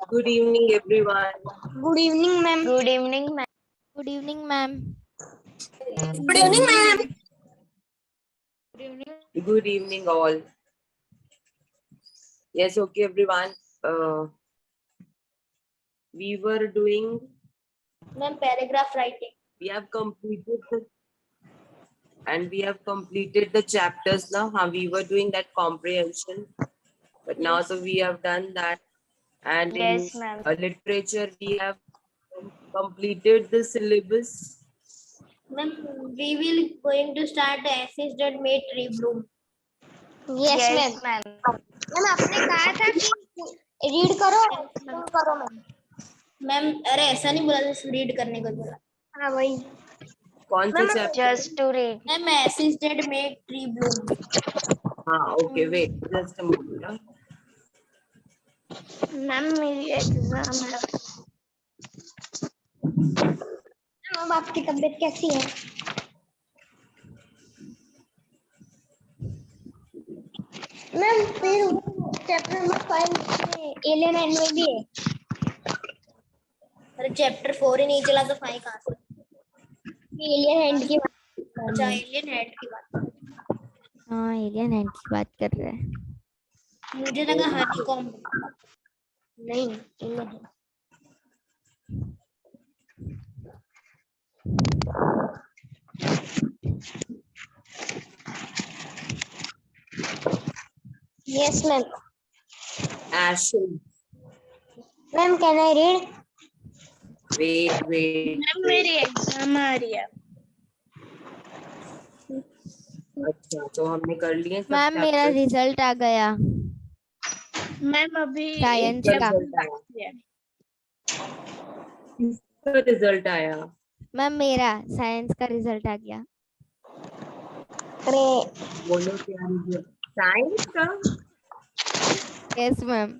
Good evening, everyone. Good evening, ma'am. Good evening, ma'am. Good evening, ma'am. Good evening, ma'am. Good evening, all. Yes, okay, everyone. We were doing. Ma'am, paragraph writing. We have completed the chapters now. We were doing that comprehension, but now so we have done that. And Yes, in ma'am. literature, we have completed the syllabus. Ma'am, we will going to start the essays that made tree bloom. Yes, ma'am. Ma'am आपने कहा था कि read करो तुम करो ma'am अरे ऐसा नहीं बोला था रीड करने को बोला हाँ वही कौन सा chapter? Just to read. Ma'am essays that made tree bloom. हाँ, okay, wait, just a moment. Ma'am मेरी एग्जाम है अब आपकी तबीयत कैसी है? मैम फिर चैप्टर नंबर 5 में एलियन एंड में भी है। अरे चैप्टर 4 ही नहीं चला तो 5 कहाँ से? एलियन हैंड की बात। अच्छा एलियन हैंड की बात। हाँ, एलियन हैंड की बात कर रहे हैं। मुझे लगा हनीकॉम्ब। नहीं alien hand. Yes, ma'am. Ashes. Ma'am, can I read? Wait. Ma'am मेरी एग्जाम आ रही है। अच्छा, तो हमने कर लिए सब मैम मेरा chapters? रिजल्ट आ गया मैम अभी साइंस क्या का। रिजल्ट आया? किसका रिजल्ट आया? मैम मेरा साइंस का रिजल्ट आ गया। अरे बोलो क्या रिजल्ट? साइंस का? Yes ma'am.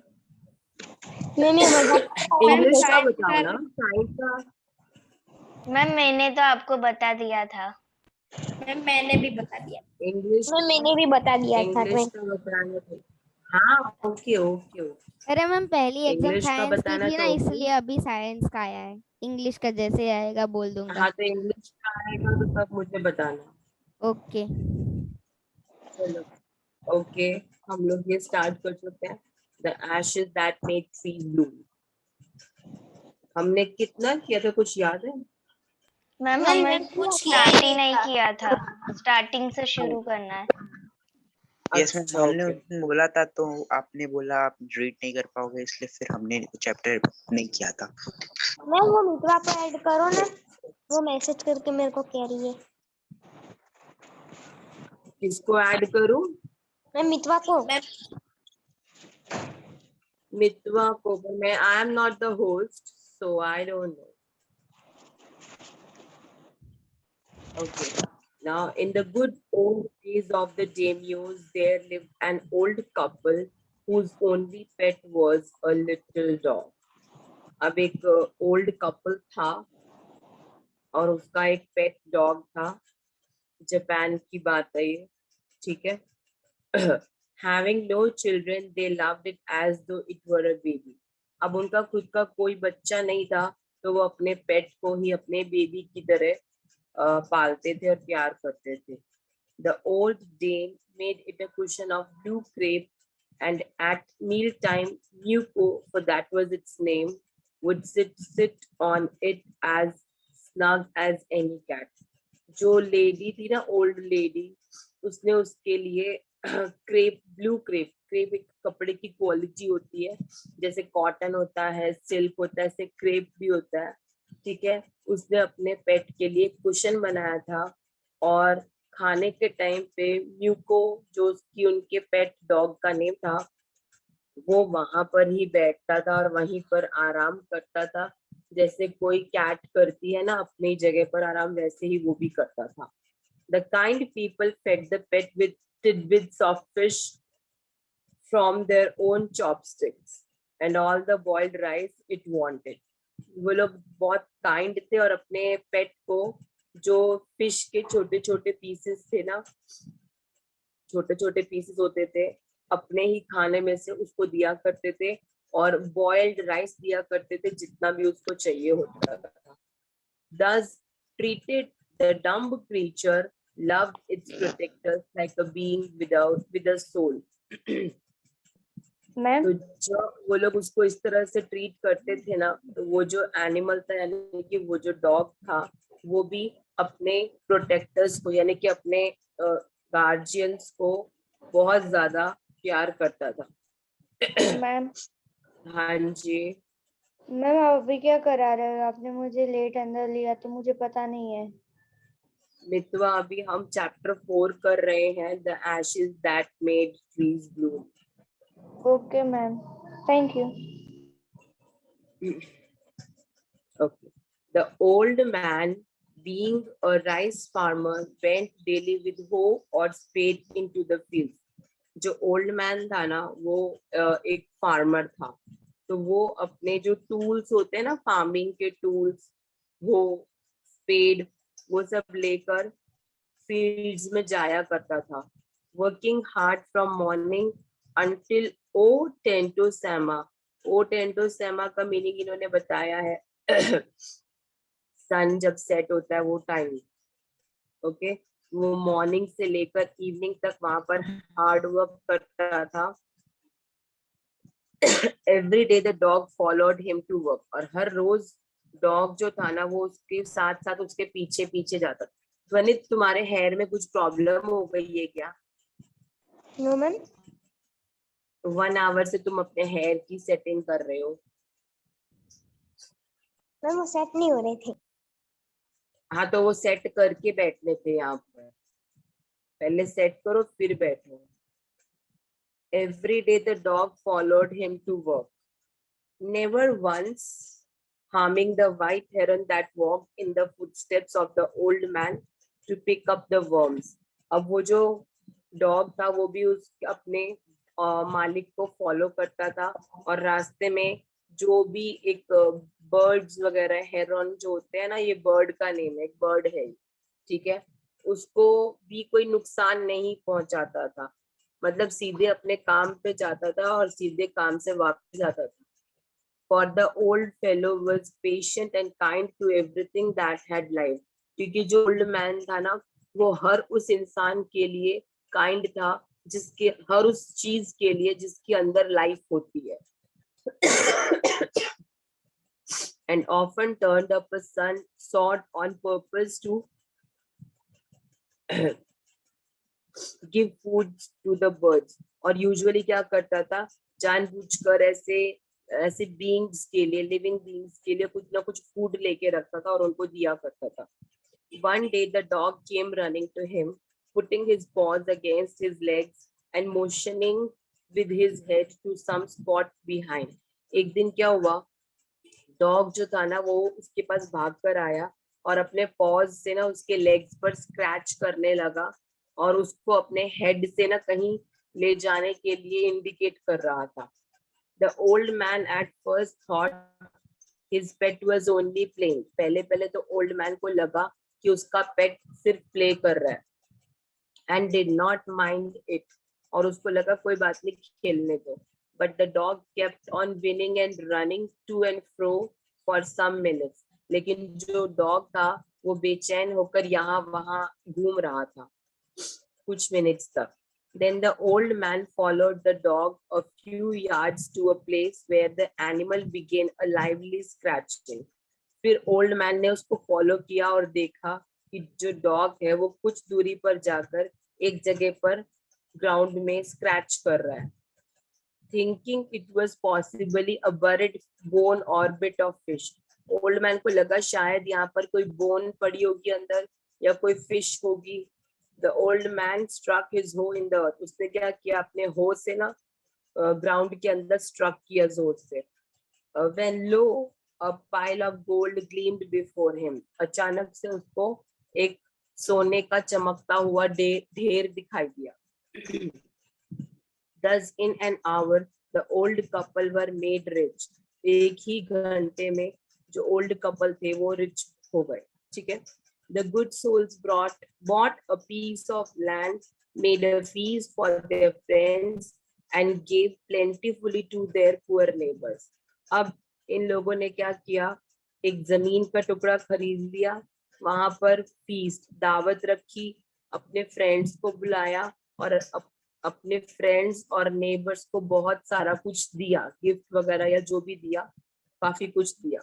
मैम ये इंग्लिश का बताओ ना, साइंस का। मैम मैंने तो आपको बता दिया था। मैम मैंने भी बता दिया। इंग्लिश मैम मैंने भी बता दिया था। इंग्लिश का बताना था। हाँ, ओके। अरे मैम पहली एग्जाम इंग्लिश का साइंस की बताना थी ना, तो इसलिए अभी साइंस का आया है। इंग्लिश का जैसे आएगा बोल दूंगा। हाँ, तो इंग्लिश का आएगा तो तब मुझे बताना। ओके। चलो, ओके, हम लोग ये स्टार्ट कर सकते हैं। The ashes that make tree Bloom. हमने कितना किया था, कुछ याद है? मैम नहीं, हमें मैम, कुछ स्टार्ट ही किया नहीं नहीं किया था। स्टार्टिंग से शुरू करना है। यस मैम, अच्छा, हमने ओके। उस दिन बोला था तो आपने बोला आप रीड नहीं कर पाओगे, इसलिए फिर हमने चैप्टर नहीं किया था। मैम वो मित्रा पे ऐड करो ना, वो मैसेज करके मेरे को कह रही है। किसको ऐड करूं? मैम मित्वा को। मितवा को, but मैं I am not the host, so I don't know. Okay. Now, in the good old days of the daimyos, there lived an old couple whose only pet was a little dog. अब एक old couple था और उसका एक pet dog था। Japan की बात है ये, ठीक है। Having no children, they loved it as though it were a baby. अब उनका खुद का कोई बच्चा नहीं था, तो वो अपने पेट को ही अपने बेबी की तरह पालते थे और प्यार करते थे. The old dame made it a cushion of blue crepe, and at mealtime, Muko, for that was its name, would sit on it as snug as any cat. जो लेडी थी ना, ओल्ड लेडी, उसने उसके लिए blue crepe एक कपड़े की quality होती है, जैसे कॉटन होता है, सिल्क होता है, ऐसे क्रेप भी होता है, ठीक है। उसने अपने पेट के लिए कुशन बनाया था और खाने के टाइम पे म्यूको, जो उसकी उनके पेट डॉग का नेम था, वो वहां पर ही बैठता था और वहीं पर आराम करता था, जैसे कोई कैट करती है ना अपनी जगह पर आराम, वैसे ही वो भी करता था. The kind people fed the pet with tidbits of fish from their own chopsticks and all the boiled rice it wanted. वो लोग बहुत काइंड थे और अपने पेट को जो फिश के छोटे छोटे पीसेस थे ना, छोटे छोटे पीसेस होते थे, अपने ही खाने में से उसको दिया करते थे और बॉइल्ड राइस दिया करते थे जितना भी उसको चाहिए होता था. Thus treated the dumb creature, loved its protectors like a being with a soul. Ma'am तो जब वो लोग उसको इस तरह से ट्रीट करते थे ना, तो वो जो एनिमल था यानी कि वो जो डॉग था वो भी अपने प्रोटेक्टर्स को यानी कि अपने गार्जियंस को बहुत ज्यादा प्यार करता था. मैम हाँ जी. मैम आप अभी क्या करा रहे हो? आपने मुझे लेट अंदर लिया तो मुझे पता नहीं है. मितवा अभी हम चैप्टर 4 कर रहे हैं, the ashes that made trees Bloom. Okay ma'am, thank you. Okay. The old man, being a rice farmer, went daily with hoe or spade into the fields. जो ओल्ड मैन था ना वो एक फार्मर था, तो वो अपने जो टूल्स होते हैं ना फार्मिंग के टूल्स, वो स्पेड वो सब लेकर फील्ड्स में जाया करता था. Working hard from morning until ओ टेंटो सैमा. ओ टेंटो सैमा का मीनिंग इन्होंने बताया है सन जब सेट होता है वो टाइम. ओके. वो मॉर्निंग से लेकर इवनिंग तक वहां पर हार्ड वर्क करता था. Every day the dog followed him to work. और हर रोज डॉग जो था ना वो उसके साथ साथ उसके पीछे पीछे जाता था. ध्वनित, तुम्हारे हेयर में कुछ प्रॉब्लम हो गई है क्या? No ma'am. 1 आवर से तुम अपने हेयर की सेटिंग कर रहे हो. मैम वो सेट नहीं हो रहे थे. हाँ तो वो सेट करके बैठने थे यहाँ पर. पहले सेट करो फिर बैठो. Every day the dog followed him to work, never once harming the white heron that walked in the footsteps of the old man to pick up the worms. अब वो जो डॉग था वो भी उस अपने मालिक को फॉलो करता था और रास्ते में जो भी एक बर्ड्स वगैरह हेरन जो होते हैं ना, ये बर्ड का नेम है, एक बर्ड है, ठीक है, उसको भी कोई नुकसान नहीं पहुंचाता था. मतलब सीधे अपने काम पे जाता था और सीधे काम से वापस जाता था. For the old fellow was patient and kind to everything that had life. क्योंकि जो ओल्ड मैन था ना वो हर उस इंसान के लिए काइंड था जिसके हर उस चीज के लिए जिसके अंदर लाइफ होती है. And often turned up a sword on purpose to give food to the birds. और यूजुअली क्या करता था, जानबूझकर ऐसे बीइंग्स के लिए, लिविंग बीइंग्स के लिए कुछ ना कुछ फूड लेके रखता था और उनको दिया करता था. One day the dog came running to him, putting his paws against his legs and motioning with his head to some spot behind. एक दिन क्या हुआ, डॉग जो था ना वो उसके पास भाग कर आया और अपने पॉज से ना उसके लेग्स पर स्क्रैच करने लगा और उसको अपने हेड से ना कहीं ले जाने के लिए इंडिकेट कर रहा था. The old man at first thought his pet was only playing. पहले तो old man को लगा कि उसका पेट सिर्फ प्ले कर रहा है, and did not mind it. और उसको लगा कोई बात नहीं, खेलने दो. But the dog kept on winning and running to and fro for some minutes. लेकिन जो डॉग था वो बेचैन होकर यहाँ वहां घूम रहा था कुछ मिनट्स तक. Then the old man followed the dog a few yards to a place where the animal began a lively scratching. फिर ओल्ड मैन ने उसको फॉलो किया और देखा कि जो डॉग है वो कुछ दूरी पर जाकर एक जगह पर ग्राउंड में स्क्रैच कर रहा है. Thinking it was possibly a buried bone or bit of fish. Old man को लगा शायद यहाँ पर कोई बोन पड़ी होगी अंदर या कोई फिश होगी. The old man struck his hoe in the earth. उसने क्या किया, अपने हो से ना ग्राउंड के अंदर स्ट्रक किया जोर से. When lo, a pile of gold gleamed before him. अचानक से उसको एक सोने का चमकता हुआ ढेर दिखाई दिया. Thus in an hour the old couple were made rich. एक ही घंटे में जो ओल्ड कपल थे वो रिच हो गए. ठीक है. The good souls bought a piece of land, made a feast for their friends, and gave plentifully to their poor neighbors. अब इन लोगों ने क्या किया, एक जमीन का टुकड़ा खरीद लिया, वहां पर फीस्ट दावत रखी, अपने फ्रेंड्स को बुलाया और अपने फ्रेंड्स और नेबर्स को बहुत सारा कुछ दिया, गिफ्ट वगैरह या जो भी दिया, काफी कुछ दिया.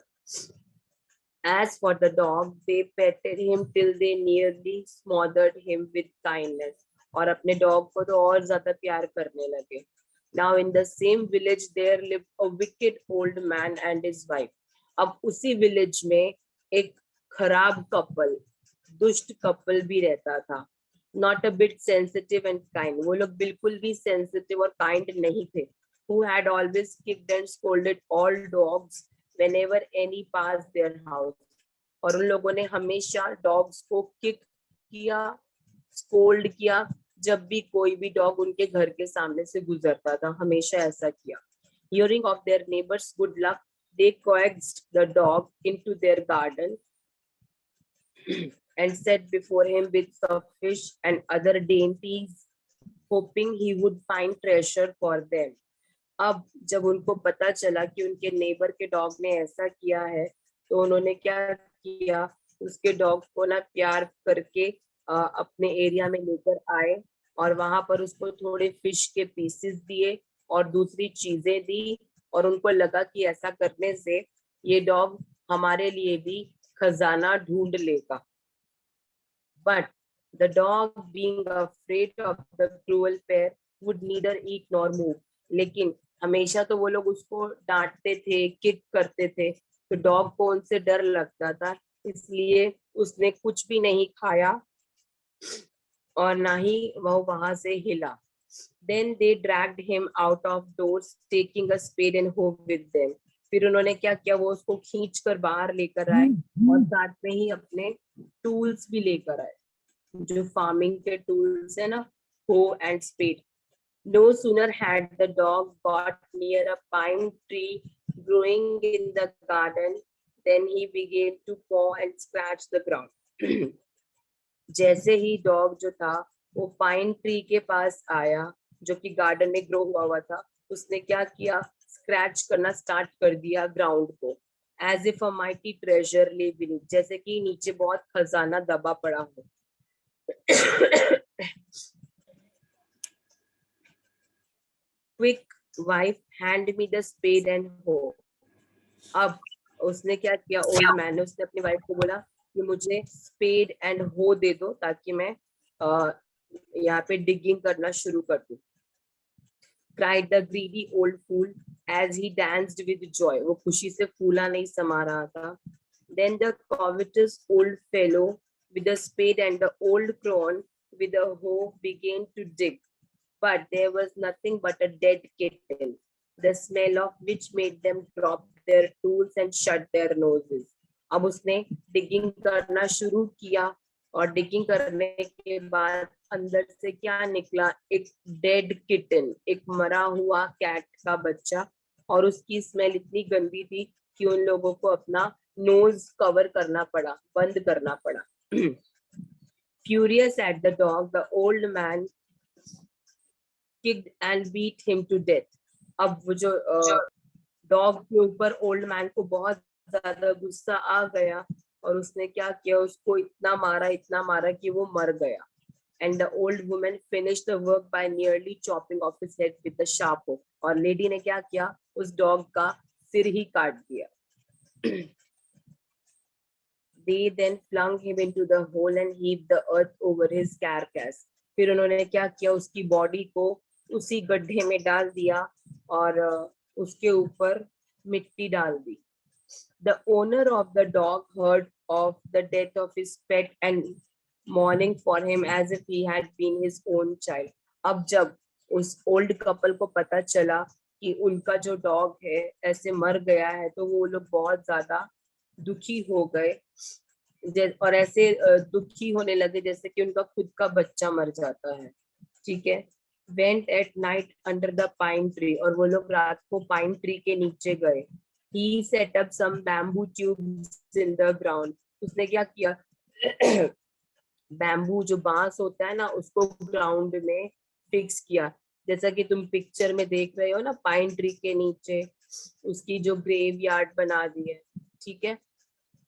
As for the dog, they petted him till they nearly smothered him with kindness. और अपने डॉग को तो और ज्यादा प्यार करने लगे. Now in the same village there lived a wicked old man and his wife. अब उसी विलेज में एक खराब कपल, दुष्ट कपल भी रहता था. Not a bit sensitive and kind. वो लोग बिल्कुल भी sensitive और kind नहीं थे. Who had always kicked and scolded all dogs whenever any passed their house. और उन लोगों ने हमेशा डॉग्स को किक किया, स्कोल्ड किया, जब भी कोई भी डॉग उनके घर के सामने से गुजरता था, हमेशा ऐसा किया. Hearing of their neighbors' good luck, they coaxed the dog into their garden and set before him bits of fish and other dainties, hoping he would find treasure for them. अब जब उनको पता चला कि उनके नेबर के dog ने ऐसा किया है, तो उन्होंने क्या किया, उसके डॉग को ना प्यार करके अपने एरिया में लेकर आए और वहां पर उसको थोड़े फिश के पीसेस दिए और दूसरी चीजें दी, और उनको लगा कि ऐसा करने से ये डॉग हमारे लिए भी खजाना ढूंढ लेगा. But the dog, being afraid of the cruel pair, would neither eat nor move. लेकिन हमेशा तो वो लोग उसको डांटते थे, किक करते थे, तो डॉग को उनसे डर लगता था, इसलिए उसने कुछ भी नहीं खाया और ना ही वह वहां से हिला. Then they dragged him out of doors, taking a spade and hoe with them. फिर उन्होंने क्या किया, वो उसको खींच कर बाहर लेकर आए और साथ में ही अपने टूल्स भी लेकर आए, जो फार्मिंग के टूल्स है ना, hoe and spade. No sooner had the dog got near a pine tree growing in the garden than he began to paw and scratch the ground. जैसे ही डॉग जो था वो पाइन ट्री के पास आया, जो कि गार्डन में ग्रो हुआ था, उसने क्या किया, स्क्रैच करना स्टार्ट कर दिया ग्राउंड को. As if a mighty treasure lay beneath, जैसे कि नीचे बहुत खजाना दबा पड़ा हो. Quick, wife, hand me the spade and hoe. अब उसने क्या किया, ओल्ड मैन ने, उसने अपनी वाइफ को बोला कि मुझे स्पेड एंड हो दे दो ताकि मैं यहाँ पे डिगिंग करना शुरू कर दूं. Cried the greedy old fool as he danced with joy. वो खुशी से फूला नहीं समा रहा था. Then the covetous old fellow with the spade and the old crone with the hoe began to dig, but there was nothing but a dead kitten, the smell of which made them drop their tools and shut their noses. अब उसने digging करना शुरू किया और digging करने के बाद अंदर से क्या निकला, एक डेड किटन, एक मरा हुआ कैट का बच्चा, और उसकी स्मेल इतनी गंदी थी कि उन लोगों को अपना नोज कवर करना पड़ा, बंद करना पड़ा. Furious at the dog, the old man kicked and beat him to death. अब वो जो डॉग के ऊपर ओल्ड मैन को बहुत ज्यादा गुस्सा आ गया और उसने क्या किया, उसको इतना मारा कि वो मर गया. And the old woman finished the work by nearly chopping off his head with a sharp hook. और लेडी ने क्या किया, उस डॉग का सिर ही काट दिया. They then flung him into the hole and heaped the earth over his carcass. फिर उन्होंने क्या किया, उसकी बॉडी को उसी गड्ढे में डाल दिया और उसके ऊपर मिट्टी डाल दी. The owner of the dog heard of the death of his pet and mourning for him as if he had been his own child. अब जब उस ओल्ड कपल को पता चला कि उनका जो डॉग है ऐसे मर गया है, तो वो लोग बहुत ज्यादा दुखी हो गए और ऐसे दुखी होने लगे जैसे कि उनका खुद का बच्चा मर जाता है. ठीक है. Went at night under the pine tree, और वो लोग रात को पाइन ट्री के नीचे गए. He set up some bamboo tubes in the ground. उसने क्या किया, बैम्बू जो बांस होता है ना, उसको ग्राउंड में फिक्स किया. जैसा कि तुम पिक्चर में देख रहे हो ना, पाइन ट्री के नीचे उसकी जो ग्रेव यार्ड बना दी है, ठीक है।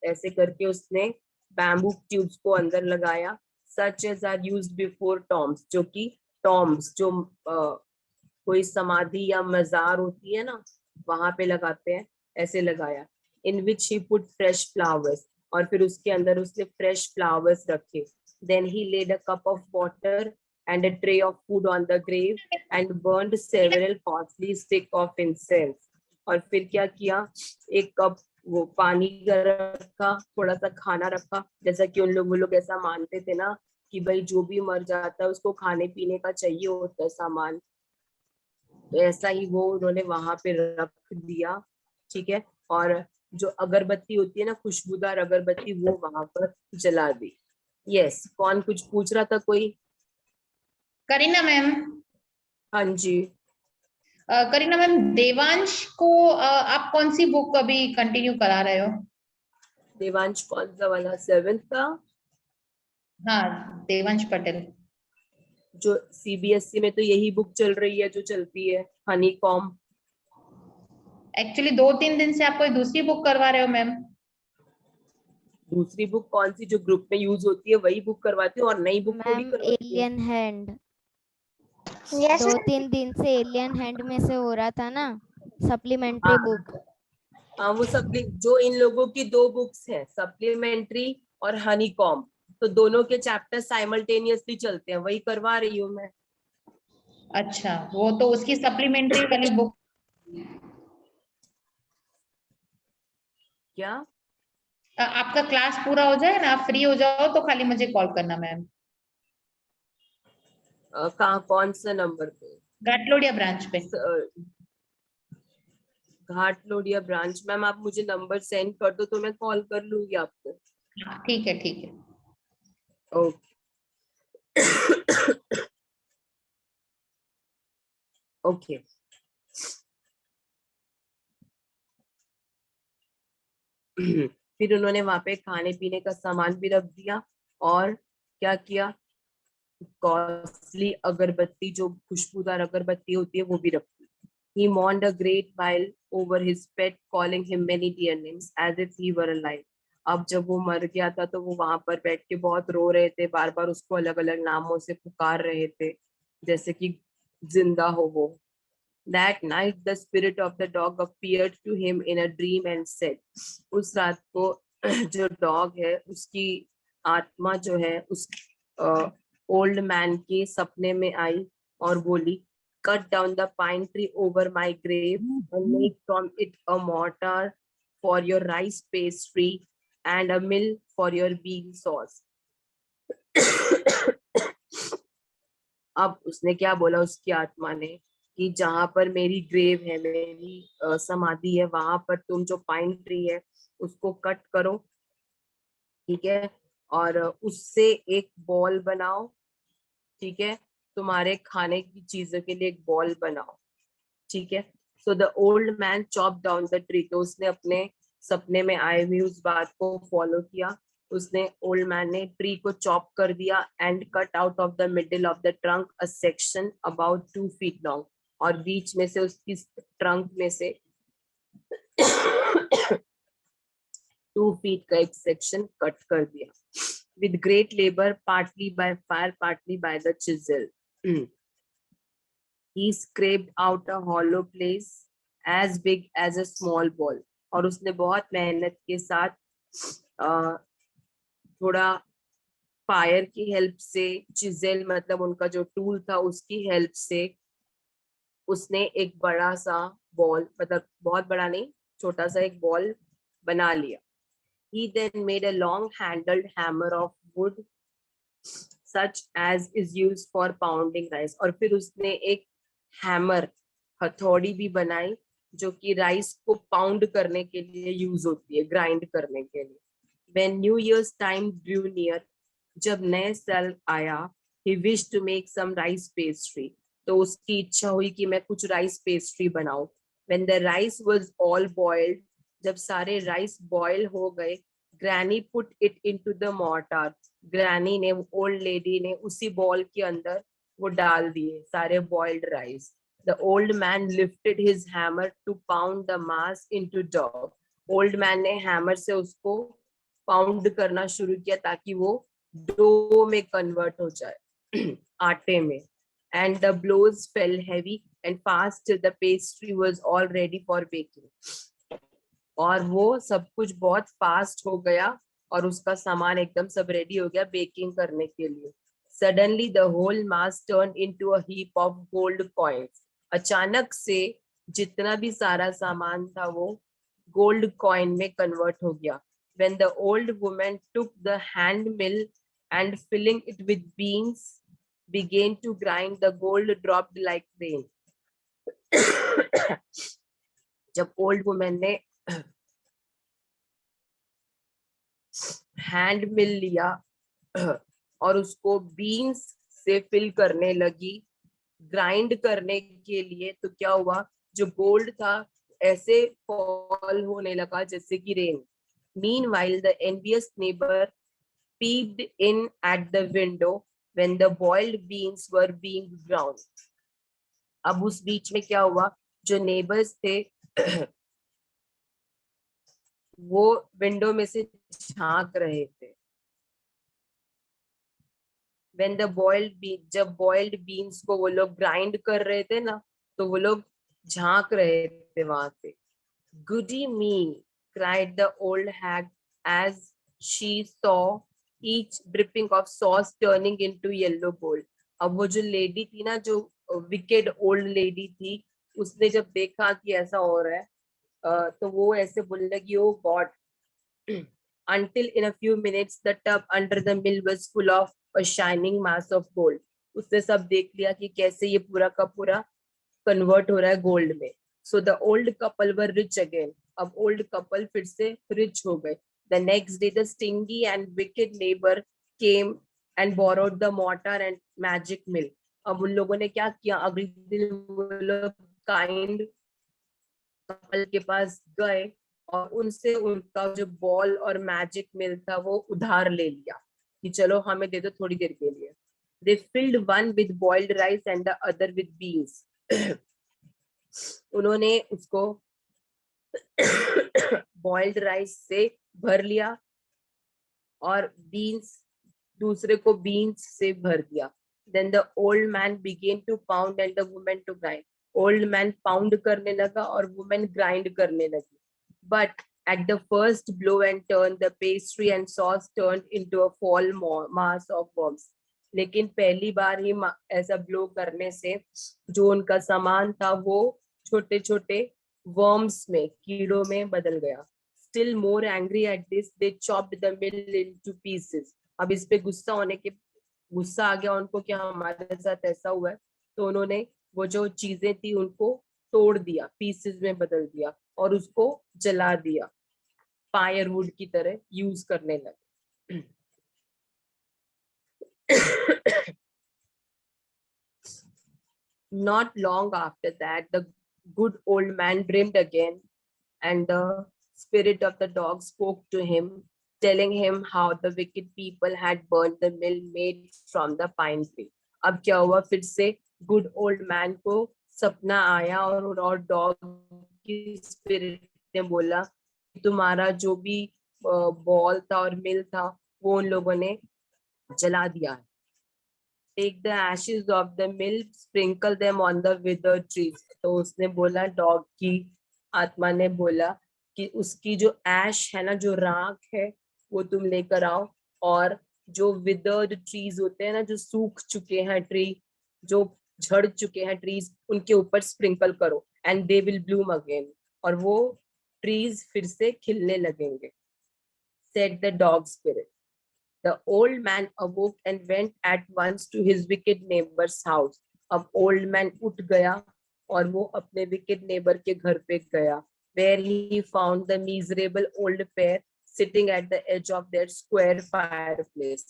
ऐसे करके उसने बैम्बू ट्यूब्स को अंदर लगाया, such as are used before tombs, जो कि टॉम्स जो कोई समाधि या मजार होती है ना, वहां पे लगाते हैं, ऐसे लगाया। In which he put fresh flowers, और फिर उसके अंदर उसने फ्रेश फ्लावर्स रखे। Then he laid a cup of water and a tray of food on the grave and burned several costly stick of incense. और फिर क्या किया, एक कप वो पानी का रखा, थोड़ा सा खाना रखा, जैसा कि वो लोग ऐसा मानते थे ना कि भाई जो भी मर जाता है उसको खाने पीने का चाहिए होता है सामान, तो ऐसा ही वो उन्होंने वहां पे रख दिया, ठीक है। और जो अगरबत्ती होती है ना, खुशबूदार अगरबत्ती, वो वहां पर जला दी। यस, कौन कुछ पूछ रहा था कोई? करीना मैम। हाँ जी। करीना मैम, देवांश को आप कौन सी बुक अभी कंटिन्यू करा रहे हो? देवांश कौन सा वाला? 7th का? हाँ, देवांश पटेल। जो सीबीएसई में तो यही बुक चल रही है जो चलती है, हनी कॉम। एक्चुअली 2-3 दिन से आप कोई दूसरी बुक करवा रहे हो मैम? दूसरी बुक कौन सी? जो ग्रुप में यूज होती है वही बुक करवाती हूँ, और नई बुक थोड़ी मैम करवाती हूँ। एलियन हैंड, यस 2-3 दिन से एलियन हैंड में से हो रहा था ना, सप्लीमेंट्री हाँ बुक। हाँ, वो जो इन लोगों की 2 बुक्स हैं, सप्लीमेंट्री और हनी कॉम, तो दोनों के चैप्टर साइमल्टेनियसली चलते हैं, वही करवा रही हूँ मैं। अच्छा, वो तो उसकी सप्लीमेंट्री वाली बुक। क्या? आपका क्लास पूरा हो जाए ना, आप फ्री हो जाओ तो खाली मुझे कॉल करना मैम। कहाँ, कौन सा नंबर पे? घाटलोडिया ब्रांच पे। घाटलोडिया ब्रांच? मैम आप मुझे नंबर सेंड कर दो तो मैं कॉल कर लूंगी आपको। हाँ, ठीक है ठीक है। ओके। ओके। फिर उन्होंने वहां पे खाने पीने का सामान भी रख दिया, और क्या किया, कॉस्टली अगरबत्ती, जो खुशबूदार अगरबत्ती होती है, वो भी रख दी। He mourned a great while over his pet, calling him many dear names as if he were alive. अब जब वो मर गया था तो वो वहां पर बैठ के बहुत रो रहे थे, बार बार उसको अलग अलग नामों से पुकार रहे थे, जैसे कि जिंदा हो वो। That night the spirit of the dog appeared to him in a dream and said, उस रात को जो डॉग है उसकी आत्मा जो है उस ओल्ड मैन के सपने में आई और बोली, cut down the pine tree over my grave and make from it a mortar for your rice pastry and a mill for your bean sauce. अब उसने क्या बोला उसकी आत्मा ने, कि जहां पर मेरी ग्रेव है, मेरी समाधि है, वहां पर तुम जो पाइन ट्री है उसको कट करो, ठीक है, और उससे एक बॉल बनाओ, ठीक है, तुम्हारे खाने की चीजों के लिए एक बॉल बनाओ, ठीक है। So the old man chop down the tree, तो उसने अपने सपने में आए हुए उस बात को फॉलो किया। उसने, ओल्ड मैन ने ट्री को चॉप कर दिया and cut out of the middle of the trunk a section about 2 feet long, और बीच में से उसकी ट्रंक में से 2 feet का एक सेक्शन कट कर दिया। With great labor, partly by fire, partly by the chisel, he scraped out a hollow place as big as a small ball. और उसने बहुत मेहनत के साथ थोड़ा फायर की हेल्प से, चिजेल मतलब उनका जो टूल था उसकी हेल्प से उसने एक बड़ा सा बॉल, मतलब बहुत बड़ा नहीं, छोटा सा एक बॉल बना लिया। He then made a long handled hammer of wood such as is used for pounding rice, और फिर उसने एक हैमर, हथौड़ी भी बनाई जो कि राइस को पाउंड करने के लिए यूज होती है, ग्राइंड करने के लिए। When New Year's time drew near, जब नए साल आया, he wished to make some rice pastry, तो उसकी इच्छा हुई कि मैं कुछ राइस पेस्ट्री बनाऊं। When the rice was all boiled, जब सारे राइस बॉयल हो गए, granny put it into the mortar, granny ने, ओल्ड लेडी ने उसी बॉल के अंदर वो डाल दिए सारे boiled rice. The old man lifted his hammer to pound the mass into dough. Old man ने हैमर से उसको पाउंड करना शुरू किया ताकि वो डो में कन्वर्ट हो जाए, आटे में. And the blows fell heavy and fast till the pastry was all ready for baking. और वो सब कुछ बहुत फास्ट हो गया और उसका सामान एकदम सब रेडी हो गया बेकिंग करने के लिए. Suddenly the whole mass turned into a heap of gold coins. अचानक से जितना भी सारा सामान था वो गोल्ड कॉइन में कन्वर्ट हो गया. When the old woman took the hand mill and filling it with beans began to grind, the gold dropped like rain. जब ओल्ड वुमेन ने हैंड मिल लिया और उसको बीन्स से फिल करने लगी, ग्राइंड करने के लिए, तो क्या हुआ, जो गोल्ड था ऐसे फॉल होने लगा जैसे कि rain. Meanwhile, the envious neighbor peeped in at the window when the boiled beans were being ground. अब उस बीच में क्या हुआ, जो नेबर्स थे वो विंडो में से झांक रहे थे. When the जब boiled beans को वो लोग ग्राइंड कर रहे थे ना, तो वो लोग झांक रहे थे वहां से. Goody me, cried the old hag as she saw each dripping of sauce turning into yellow gold. अब वो जो लेडी थी ना, जो विकेड ओल्ड लेडी थी, उसने जब देखा कि ऐसा हो रहा है, तो वो ऐसे बोलने लगी, ओ God. Until in a few minutes the tub under the mill was full of a shining mass of gold. उसने सब देख लिया कि कैसे ये पूरा का पूरा कन्वर्ट हो रहा है गोल्ड में. So the old couple were rich again. अब ओल्ड कपल फिर से रिच हो गए. The next day the stingy and wicked neighbor came and borrowed the mortar and magic mill. अब उन लोगों ने क्या किया, अगले दिन वो लोग काइंड कपल के पास गए और उनसे उनका जो बॉल और मैजिक मिल था वो उधार ले लिया कि चलो हमें दे दो थोड़ी देर के लिए. They filled one with boiled rice and the other with beans. उन्होंने उसको बॉइल्ड राइस से भर लिया और बीन्स, दूसरे को बीन्स से भर दिया. Then the old man began to pound and the woman to grind. Old man pound करने लगा और woman grind करने लगी. But at the first blow and turn, the pastry and sauce turned into a fall mass of worms. लेकिन पहली बार ही ऐसा blow करने से जो उनका सामान था वो छोटे छोटे वर्म्स में, कीड़ों में बदल गया. Still more angry at this, they chopped the mill into pieces. अब इस पे गुस्सा आ गया उनको कि हमारे साथ ऐसा हुआ है, तो उन्होंने वो जो चीजें थी उनको तोड़ दिया, पीसेस में बदल दिया और उसको जला दिया, फायरवुड की तरह यूज करने लगे. Not long after that, the good old man dreamed again, and the spirit of the dog spoke to him, telling him how the wicked people had burned the mill made from the pine tree. अब क्या हुआ, फिर से good old man को सपना आया और dog की स्पिरिट ने बोला तुम्हारा जो भी बॉल था और मिल था वो उन लोगों ने जला दिया है. Take the ashes of the mill, sprinkle them on the withered trees. तो उसने बोला, डॉग की आत्मा ने बोला कि उसकी जो ऐश है ना, जो राख है, वो तुम लेकर आओ और जो विदर्ड ट्रीज होते हैं ना, जो सूख चुके हैं ट्री, जो झड़ चुके हैं ट्रीज, उनके ऊपर स्प्रिंकल करो and they will Bloom again, और वो ट्रीज फिर से खिलने लगेंगे. Said the dog spirit. The old man awoke and went at once to his wicked neighbor's house. अब old man उठ गया और वो अपने wicked neighbor के घर पे गया, where he found the miserable old pair sitting at the edge of their square fireplace.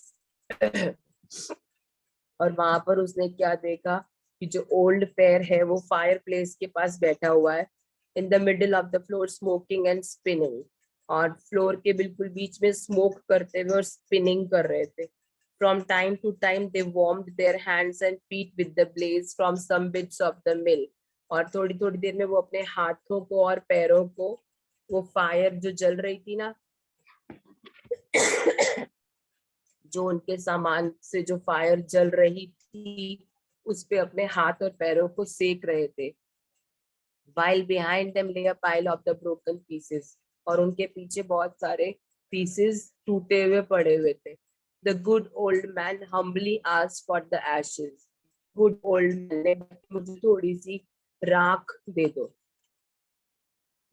और वहां पर उसने क्या देखा कि जो old pair है वो fireplace के पास बैठा हुआ है, in the middle of the floor smoking and spinning. और फ्लोर के बिल्कुल बीच में स्मोक करते हुए और स्पिनिंग कर रहे थे. From time to time, they warmed their hands and feet with the blaze from some bits of the mill. और थोड़ी थोड़ी देर में वो अपने हाथों को और पैरों को वो फायर जो जल रही थी ना, जो उनके सामान से जो फायर जल रही थी, उस पे अपने हाथ और पैरों को सेक रहे थे. While behind them lay a pile of the broken pieces. और उनके पीछे बहुत सारे pieces टूटे हुए पड़े हुए थे. The good old man humbly asked for the ashes. Good old man ने मुझे थोड़ी सी राख दे दो.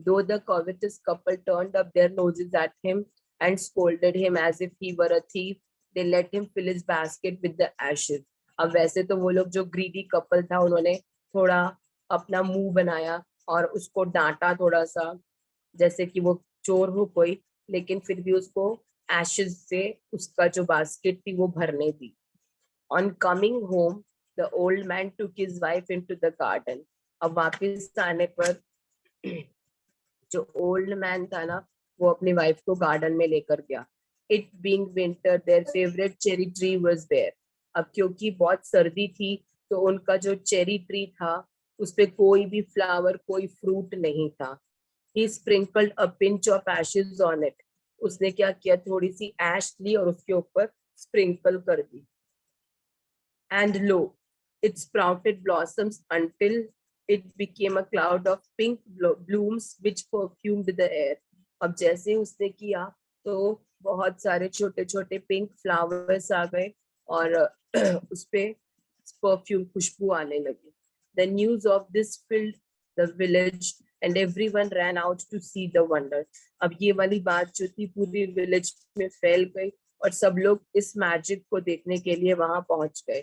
Though the covetous couple turned up their noses at him and scolded him as if he were a thief, they let him fill his basket with the ashes. अब वैसे तो वो लोग जो greedy couple था, उन्होंने थोड़ा अपना मुंह बनाया और उसको डांटा थोड़ा सा, जैसे कि वो चोर हो कोई, लेकिन फिर भी उसको ashes से उसका जो बास्केट थी वो भरने दी. On coming home, the old man took his wife into the garden. अब वापस आने पर जो ओल्ड मैन था ना, वो अपनी वाइफ को गार्डन में लेकर गया. It being winter, their favorite cherry tree was bare. अब क्योंकि बहुत सर्दी थी, तो उनका जो चेरी ट्री था, उस पे कोई भी फ्लावर, कोई फ्रूट नहीं था. He sprinkled a pinch of ashes on it. उसने क्या किया, थोड़ी सी ऐश ली और उसके ऊपर स्प्रिंकल कर दी. And lo, it sprouted blossoms until it became a cloud of pink blooms which perfumed the air. अब जैसे उसने किया तो बहुत सारे छोटे छोटे पिंक फ्लावर्स आ गए और उसपे परफ्यूम, खुशबू आने लगी. The news of this filled the village and everyone ran out to see the wonder. अब ये वाली बात जो थी पूरी विलेज में फैल गई और सब लोग इस मैजिक को देखने के लिए वहां पहुंच गए.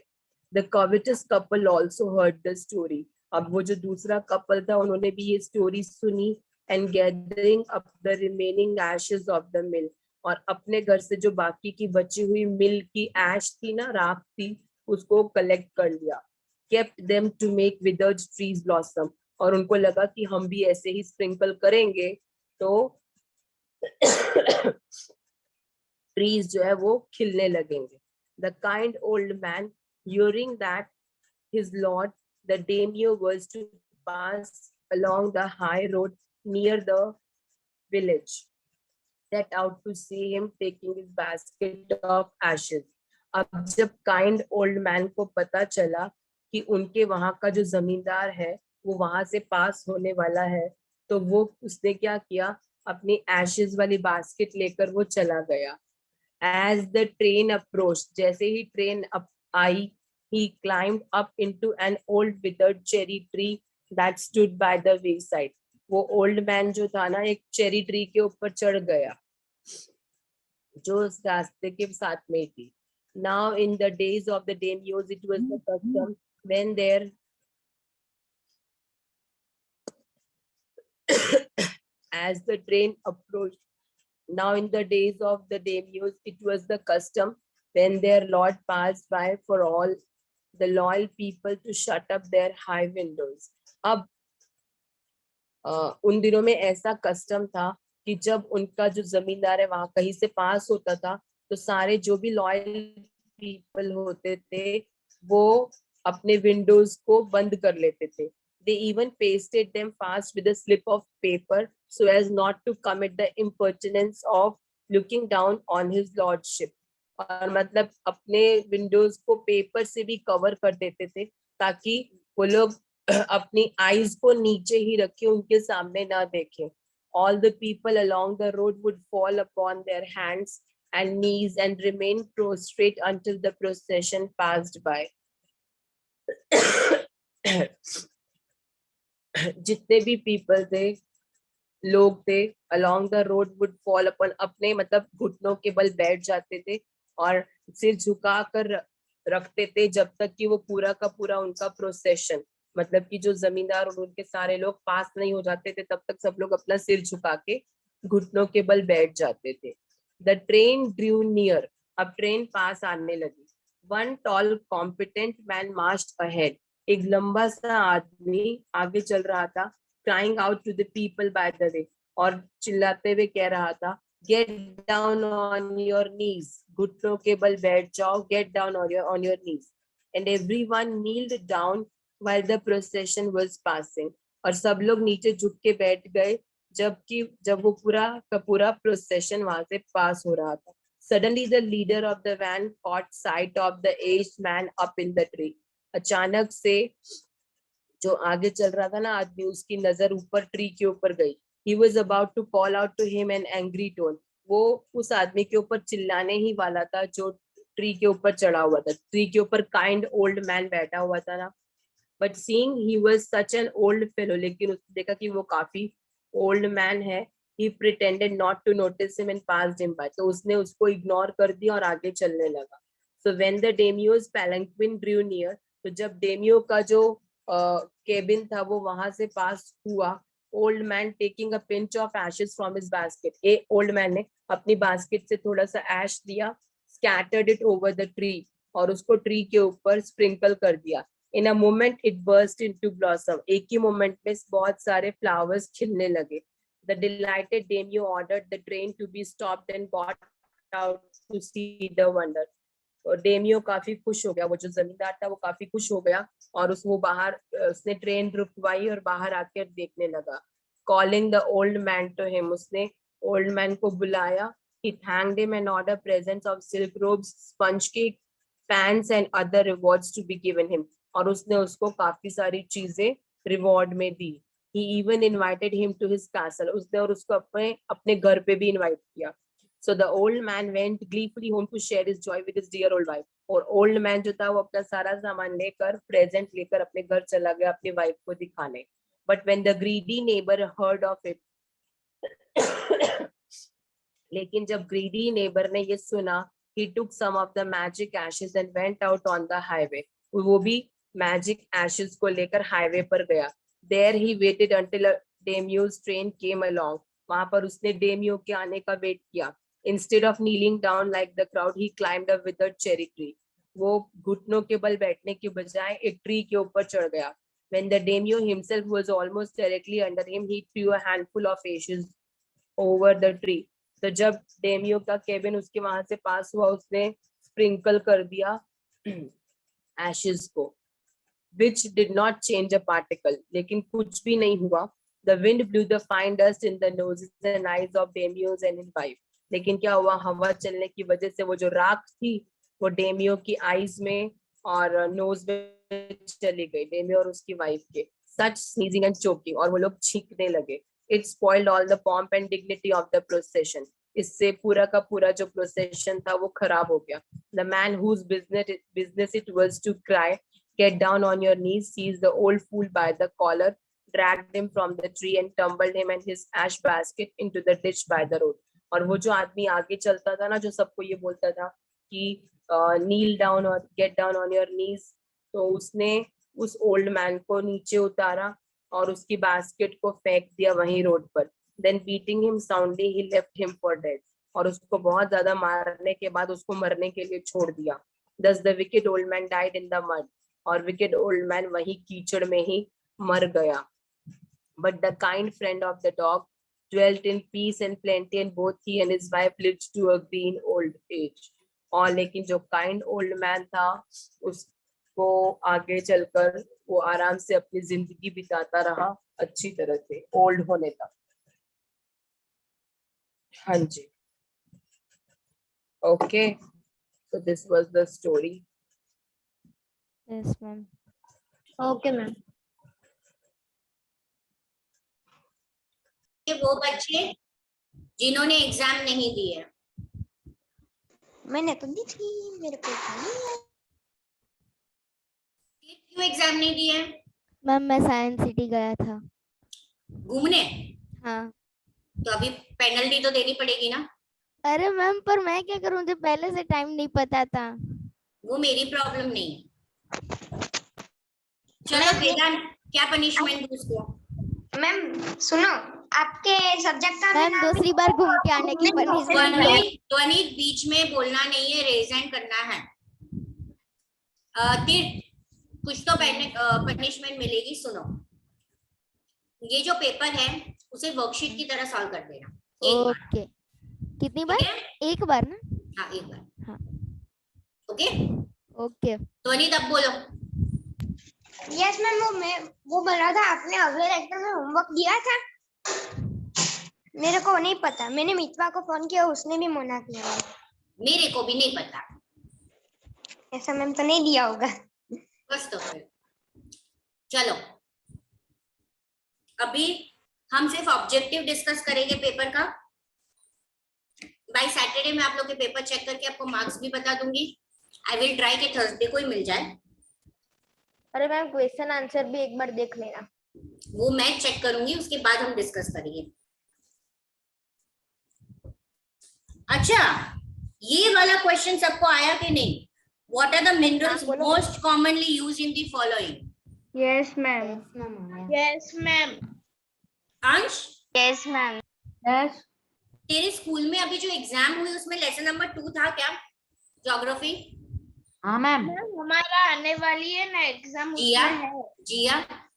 The covetous couple also heard the story. अब वो जो दूसरा कपल था, उन्होंने भी ये स्टोरी सुनी. And gathering up the remaining ashes of the mill, और अपने घर से जो बाकी की बची हुई मिल की ऐश थी ना, राख थी, उसको कलेक्ट कर लिया. Kept them to make withered trees blossom. और उनको लगा कि हम भी ऐसे ही स्प्रिंकल करेंगे तो ट्रीज जो है वो खिलने लगेंगे. The kind old man, hearing that his lord, the daimyo, was to pass along the high road near the village, set out to see him taking his basket of ashes. अब जब kind old man को पता चला कि उनके वहां का जो जमींदार है वो वहां से पास होने वाला है, तो वो उसने क्या किया, अपनी एशेस वाली बास्केट लेकर वो चला गया. As the train approached, जैसे ही ट्रेन आई, he climbed up into an old withered cherry tree that stood by the wayside. वो ओल्ड मैन जो था ना, एक चेरी ट्री के ऊपर चढ़ गया जो उस रास्ते के साथ में थी. Now in the days of the daimyos, it was the custom when their as the train approached. Now in the days of the daimyos, it was the custom when their lord passed by for all the loyal people to shut up their high windows. अब उन दिनों में ऐसा custom था कि जब उनका जो जमींदार है वहां कहीं से पास होता था, तो सारे जो भी लॉयल पीपल होते थे वो अपने विंडोज को बंद कर लेते थे. They even pasted them fast with a slip of paper so as not to commit the impertinence of looking down on his lordship. और मतलब अपने विंडोज को पेपर से भी कवर कर देते थे ताकि वो लोग अपनी आईज को नीचे ही रखे, उनके सामने ना देखें. All the people along the road would fall upon their hands and knees and remain prostrate until the procession passed by. जितने भी पीपल थे, लोग थे, along the road would fall upon, अपने मतलब घुटनों के बल बैठ जाते थे और सिर झुका कर रखते थे जब तक कि वो पूरा का पूरा उनका प्रोसेशन, मतलब कि जो जमींदार और उनके सारे लोग पास नहीं हो जाते थे, तब तक सब लोग अपना सिर झुका के घुटनों के बल बैठ जाते थे. The train drew near. अब ट्रेन पास आने लगी. One tall competent man marched ahead. एक लंबा सा आदमी आगे चल रहा था, crying out to the people by the way, और चिल्लाते हुए कह रहा था, Get down on your knees. घुटनों के बल बैठ जाओ. Get down on your knees. And everyone kneeled down while the procession was passing. और सब लोग नीचे झुक के बैठ गए जब वो पूरा का पूरा प्रोसेशन वहां से पास हो रहा था. Suddenly the leader of the van caught sight of the aged man up in the tree. अचानक से जो आगे चल रहा था ना आदमी, उसकी नजर ऊपर ट्री के ऊपर गई. He was about to call out to him an angry tone. वो उस आदमी के ऊपर चिल्लाने ही वाला था जो ट्री के ऊपर चढ़ा हुआ था. ट्री के ऊपर काइंड ओल्ड मैन बैठा हुआ था ना. But seeing he was such an old fellow, लेकिन उसने देखा कि वो काफी ओल्ड मैन है. He pretended not to notice him and passed him by. तो उसने उसको इग्नोर कर दिया और आगे चलने लगा. So when the daimyo's palanquin drew near, तो जब डेमियो का जो केबिन था वो वहां से पास हुआ, old man taking a pinch of ashes from his basket. A old man ने अपनी बास्केट से थोड़ा सा ऐश लिया, scattered it over the tree, और उसको ट्री के ऊपर स्प्रिंकल कर दिया. In a moment it burst into blossom. एक ही मोमेंट में बहुत सारे फ्लावर्स खिलने लगे. The delighted Daimio ordered the train to be stopped and got out to see the wonder. और डेमियो काफी खुश हो गया, वो जो जमींदार था वो काफी खुश हो गया और उसने ट्रेन रुकवाई और बाहर आकर देखने लगा. Calling the old man to him, उसने ओल्ड मैन को बुलाया. He thanked him and ordered presents of silk robes, sponge cake, fans and other rewards to be given him. और उसने उसको काफी सारी चीजें रिवॉर्ड में दी. He even invited him to his castle. उसने और उसको अपने घर पे भी इनवाइट किया. So the old man went gleefully home to share his joy with his dear old wife. और old man जो था वो अपना सारा सामान लेकर, प्रेजेंट लेकर अपने घर चला गया अपनी वाइफ को दिखाने. But when the greedy neighbor heard of it, लेकिन जब greedy neighbor ने ये सुना, he took some of the magic ashes and went out on the highway. वो भी magic ashes को लेकर हाईवे पर गया. There he waited until a daimyo's train came along. वहां पर उसने डेमियो के आने का वेट किया. Instead of kneeling down like the crowd, he climbed a withered cherry tree. वो घुटनों के बल बैठने के बजाय एक ट्री के ऊपर चढ़ गया. When the daimyo himself was almost directly under him, he threw a handful of ashes over the tree. तो जब डेमियो का केबिन उसके वहां से पास हुआ, उसने स्प्रिंकल कर दिया ashes को. Which did not change a particle. लेकिन कुछ भी नहीं हुआ. The wind blew the fine dust in the noses and eyes of Daimyo and his wife. लेकिन क्या हुआ, हवा चलने की वजह से वो जो राख थी वो डेमियो की आईज में और नोज में चली गई, डेमियो और उसकी वाइफ के. Such sneezing and choking, और वो लोग छींकने लगे. It spoiled all the pomp and dignity of the procession. इससे पूरा का पूरा जो प्रोसेशन था वो खराब हो गया. The man whose business it was to cry, "Get down on your knees," seized the old fool by the collar, dragged him from the tree and tumbled him and his ash basket into the ditch by the road. और वो जो आदमी आगे चलता था ना, जो सबको ये बोलता था कि kneel down और get down on your knees, तो उसने उस ओल्ड मैन को नीचे उतारा और उसकी बास्केट को फेंक दिया वहीं रोड पर. Then beating him soundly, he left him for dead. और उसको बहुत ज्यादा मारने के बाद उसको मरने के लिए छोड़ दिया. Thus the wicked old man died in the mud. और wicked old man वहीं कीचड़ में ही मर गया. But the kind friend of the dog dwelt in peace and plenty, and both he and his wife lived to a green old age. और लेकिन जो kind old man था उसको आगे चलकर वो आराम से अपनी जिंदगी बिताता रहा अच्छी तरह से ओल्ड होने तक. हाँ जी. Okay, so this was the story. Yes, ma'am. Okay ma'am. वो बच्चे जिन्होंने एग्जाम नहीं दिए, मैंने तो दी थी, मेरे को क्यों एग्जाम नहीं दिए? मैम मैं साइंस सिटी गया था घूमने. हाँ. तो अभी पेनल्टी तो देनी पड़ेगी ना. अरे मैम पर मैं क्या करूं, मुझे पहले से टाइम नहीं पता था. वो मेरी प्रॉब्लम नहीं है. चलो वेदांत, क्या पनिशमेंट दूँ उसको? मैम सुनो, आपके सब्जेक्ट का मैम दूसरी बार घूम के आने की punishment. ध्वनि बीच में बोलना नहीं है, रेज हैंड करना है. कुछ तो पनिशमेंट मिलेगी. सुनो, ये जो पेपर है उसे वर्कशीट की तरह सॉल्व कर देना. ओके. कितनी ठीक बार? है? एक बार ना? हाँ एक बार। हाँ। Okay okay. ध्वनि तब बोलो। यस मैम, वो बोल रहा था आपने अगले लेक्चर में होमवर्क दिया था। मेरे को नहीं पता, मैंने मितवा को फोन किया, उसने भी मना किया। मेरे को भी नहीं पता। ऐसा मैम तो नहीं दिया होगा। बस तो फिर चलो अभी हम सिर्फ ऑब्जेक्टिव डिस्कस करेंगे पेपर का। बाय सैटरडे में आप लोग के पेपर चेक करके आपको मार्क्स भी बता दूंगी। आई विल ट्राई कि थर्सडे को ही मिल जाए। अरे मैम क्वेश्चन आंसर भी एक बार देख लेना। वो मैं चेक करूंगी, उसके बाद हम डिस्कस करेंगे। अच्छा ये वाला क्वेश्चन सबको आया कि नहीं? What are the minerals most commonly used in the following? Yes ma'am. Yes ma'am. Ansh yes ma'am. Yes तेरे स्कूल में अभी जो एग्जाम हुई उसमें लेसन नंबर 2 था क्या? ज्योग्राफी? हाँ मैम। हमारा आने वाली है ना एग्जाम, जिया उसमें है। जिया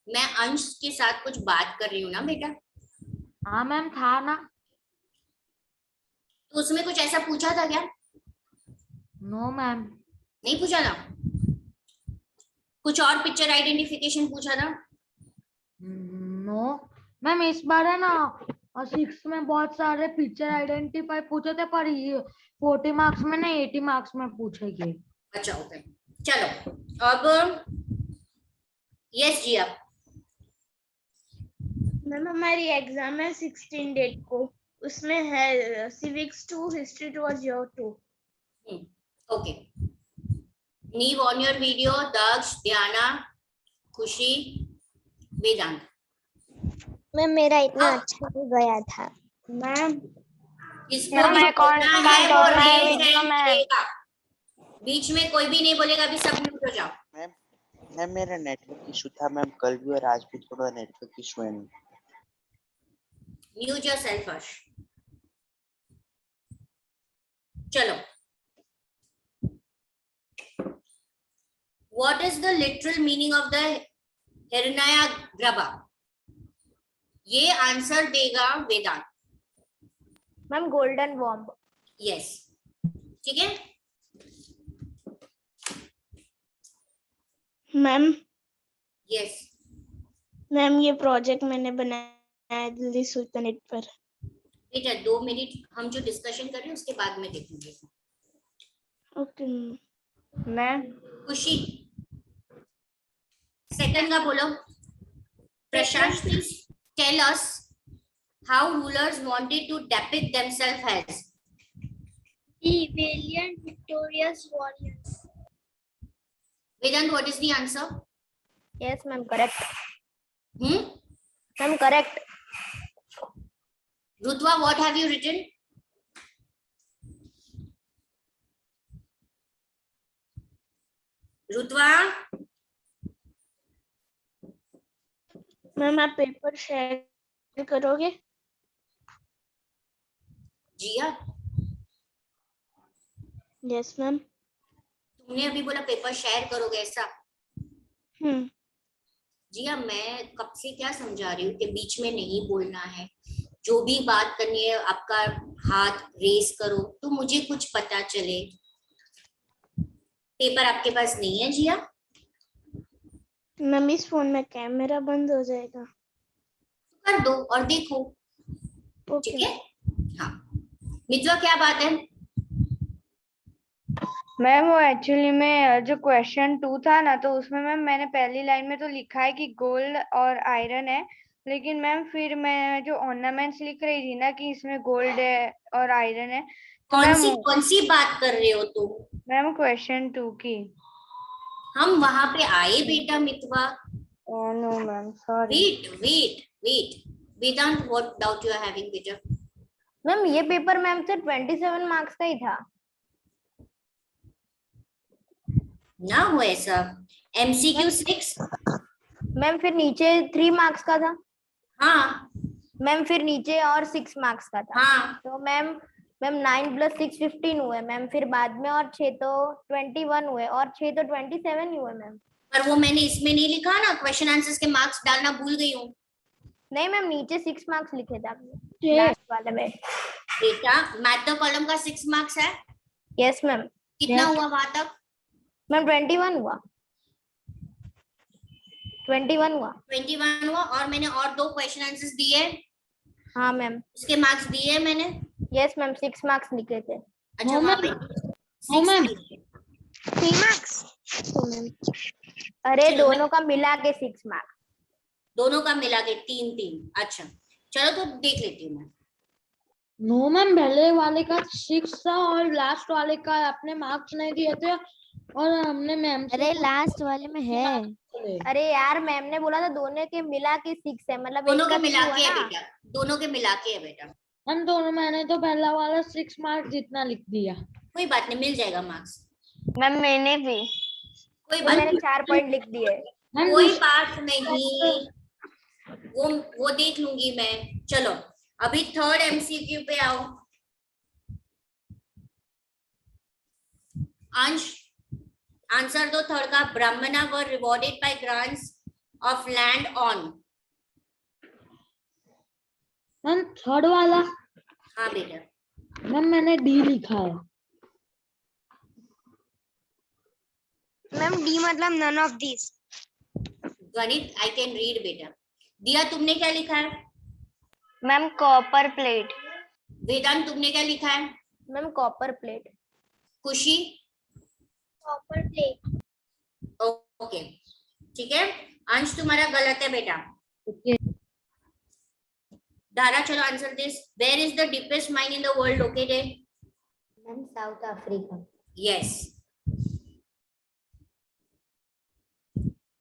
मैं अंश के साथ कुछ बात कर रही हूँ ना बेटा। हाँ मैम था ना। तो उसमें कुछ ऐसा पूछा था क्या? No ma'am. नहीं पूछा था? कुछ और पिक्चर आइडेंटिफिकेशन पूछा था? नो मैम, इस बार है ना 6 में बहुत सारे पिक्चर आइडेंटिफाई पूछे थे, पर ये 40 मार्क्स में नहीं 80 मार्क्स में पूछेंगे। अच्छा ओके चलो अब यस जिया। मैम हमारी एग्जाम है 16 डेट को, उसमें है सिविक्स 2, हिस्ट्री 2 और जियो 2। ओके नीव ऑन योर वीडियो। दक्ष, ध्याना, खुशी, वेदांत। मैम मेरा इतना अच्छा नहीं गया था मैम। इसको भी बोलना है वो raise hand करेगा। बीच में कोई भी नहीं बोलेगा, अभी सब म्यूट हो जाओ। मैम मैम मेरा नेटवर्क इशू था मैम, कल भी और आज भी थोड़ा नेटवर्क इशू है। Mute yourself first. चलो what is the literal meaning of the Hiranyagarbha? ये आंसर देगा Vedant. Ma'am golden womb. Yes ठीक है। मैम यस मैम ये प्रोजेक्ट मैंने बनाया है दिल्ली सुल्तानेट पर। बेटा 2 मिनट हम जो डिस्कशन कर रहे हैं उसके बाद में देखेंगे। ओके मैम खुशी सेकंड का बोलो। Prashant please tell us how rulers wanted to depict themselves as? The valiant victorious warriors. Vedant, what is the answer? Yes ma'am, correct. Ma'am, correct. Rutva, what have you written? Rutva? Ma'am आप paper share करोगे? Jiya? Yes ma'am. तुमने अभी बोला paper share करोगे ऐसा? जिया मैं कब से क्या समझा रही हूँ कि बीच में नहीं बोलना है, जो भी बात करनी है आपका हाथ रेस करो तो मुझे कुछ पता चले। पेपर आपके पास नहीं है जिया? मैम इस फोन में कैमरा बंद हो जाएगा। कर दो और देखो। ठीक है। हाँ मित्वा क्या बात है? मैम वो एक्चुअली में जो क्वेश्चन 2 था ना, तो उसमें मैम मैंने पहली लाइन में तो लिखा है कि गोल्ड और आयरन है, लेकिन मैम फिर मैं जो ऑर्नामेंट्स लिख रही थी ना कि इसमें गोल्ड है और आयरन है, तो कौन सी बात कर रहे हो तुम? मैम क्वेश्चन 2 की। हम वहां पे आए बेटा Mitwa. No ma'am sorry. Wait Vedant, what doubt you are having बेटा? मैम ये पेपर मैम से 27 मार्क्स का ही था ना हो ऐसा। MCQ 6 मैम, फिर नीचे 3 मार्क्स का था। हाँ मैम फिर नीचे और 6 मार्क्स का था। हाँ तो मैम 9 + 6 15 हुए मैम, फिर बाद में और 6 तो 21 हुए और 6 तो 27 ही हुए मैम। पर वो मैंने इसमें नहीं लिखा ना, क्वेश्चन आंसर्स के मार्क्स डालना भूल गई हूँ। नहीं मैम नीचे 6 मार्क्स लिखे थे आपने लास्ट वाले में। बेटा मैथ द कॉलम का 6 मार्क्स है, यस मैम। कितना Yes. हुआ वहां तक? मैम 21 हुआ। 21 हुआ। 21 हुआ, और मैंने और 2 क्वेश्चन आंसर्स दिए, हाँ मैम। उसके मार्क्स दिए मैंने। यस मैम 6 मार्क्स लिखे थे। अच्छा हाँ, वहां पे मैम। 6 मैम। दिए। 3 मार्क्स। अरे चलो, दोनों का मिला के 6 मार्क्स। दोनों का मिला के 3-3। अच्छा चलो तो देख लेती हूँ मैं। नो मैम, पहले वाले का 6 था और लास्ट वाले का आपने मार्क्स नहीं दिए थे और हमने मैम से अरे लास्ट वाले में है। बोले। अरे यार मैम ने बोला था दोनों के मिला के 6 है, मतलब दोनों एक के का मिला 3 हुआ के है ना। बेटा, दोनों के मिला के है बेटा। हम दोनों, मैंने तो पहला वाला 6 मार्क्स जितना लिख दिया। कोई बात नहीं, मिल जाएगा मार्क्स, मैम मैंने भी। कोई तो बात मैंने 4 पॉइंट लिख दिए। हम कोई दूसरे- बात नहीं, वो देख लूंगी मैं। चलो अभी थर्ड एमसीक्यू पे आओ। अंश आंसर दो थर्ड का। Brahmana were rewarded by grants of land on. Ma'am third वाला, हाँ बेटा, मैम मैंने डी लिखा है। मैम डी मतलब नन ऑफ दिस। गणित आई कैन रीड बेटा। दिया तुमने क्या लिखा है? Ma'am copper plate. वेदांत तुमने क्या लिखा है? Ma'am copper plate. Khushi? Copper plate. Okay ठीक है। अंश तुम्हारा गलत है बेटा। ओके। धारा चलो answer this. Where is the deepest mine in the world located? Ma'am South Africa. Yes.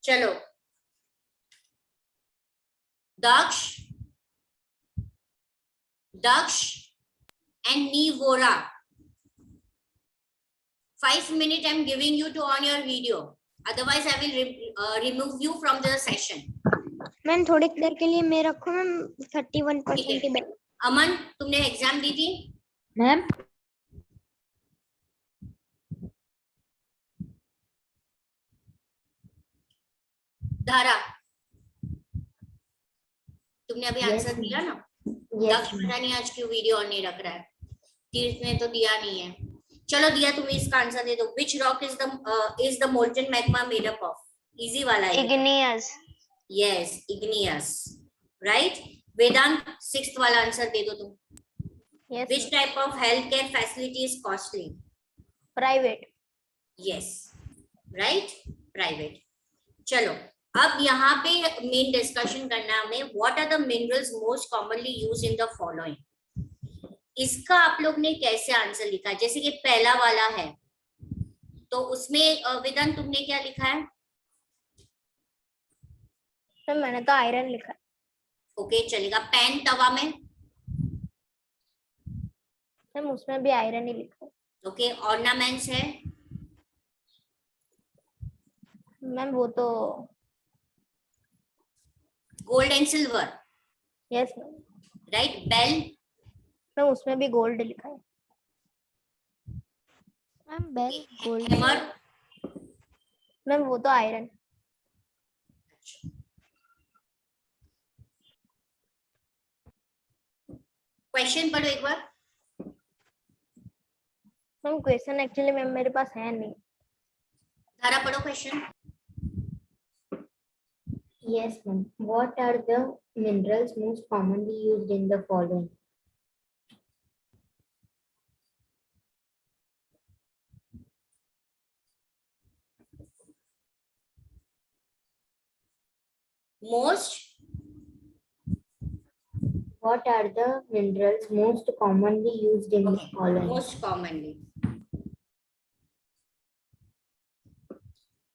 चलो Daksh and Nivora. 5 minutes I'm giving you to on your video. Otherwise I will remove you from the session. Ma'am थोड़ी देर के लिए मैं रखूं ma'am 31% की बैठ। अमन तुमने exam दी थी? मैम धारा तुमने अभी आंसर दिया ना? दक्ष पता नहीं आज क्यों वीडियो ऑन नहीं रख रहा है। तीर्थ ने तो दिया नहीं है। चलो दिया तुम इसका आंसर दे दो। Which rock is the molten magma made up of? Easy वाला है। Igneous. Yes igneous right. Vedant 6th वाला आंसर दे दो तुम। Yes which type of health care facility is costly? Private. Yes right private. चलो अब यहाँ पे मेन डिस्कशन करना है हमें। What are the minerals most commonly used in the following? इसका आप लोग ने कैसे आंसर लिखा? जैसे कि पहला वाला है तो उसमें वेदांत तुमने क्या लिखा है? तो मैंने तो आयरन लिखा। ओके चलेगा। पैन तवा में? मैम उसमें भी आयरन ही लिखा। ओके। ऑर्नामेंट्स है? मैम वो तो gold and silver yes ma'am. Right. Bell? Ma'am उसमें भी गोल्ड लिखा है। Ma'am bell gold. Hammer? Ma'am वो तो आयरन। क्वेश्चन पढ़ो एक बार। मैम क्वेश्चन एक्चुअली मैम मेरे पास है नहीं। धारा पढ़ो question. Yes, ma'am. What are the minerals most commonly used in the following? Most? What are the minerals most commonly used in the Okay. following? Most commonly.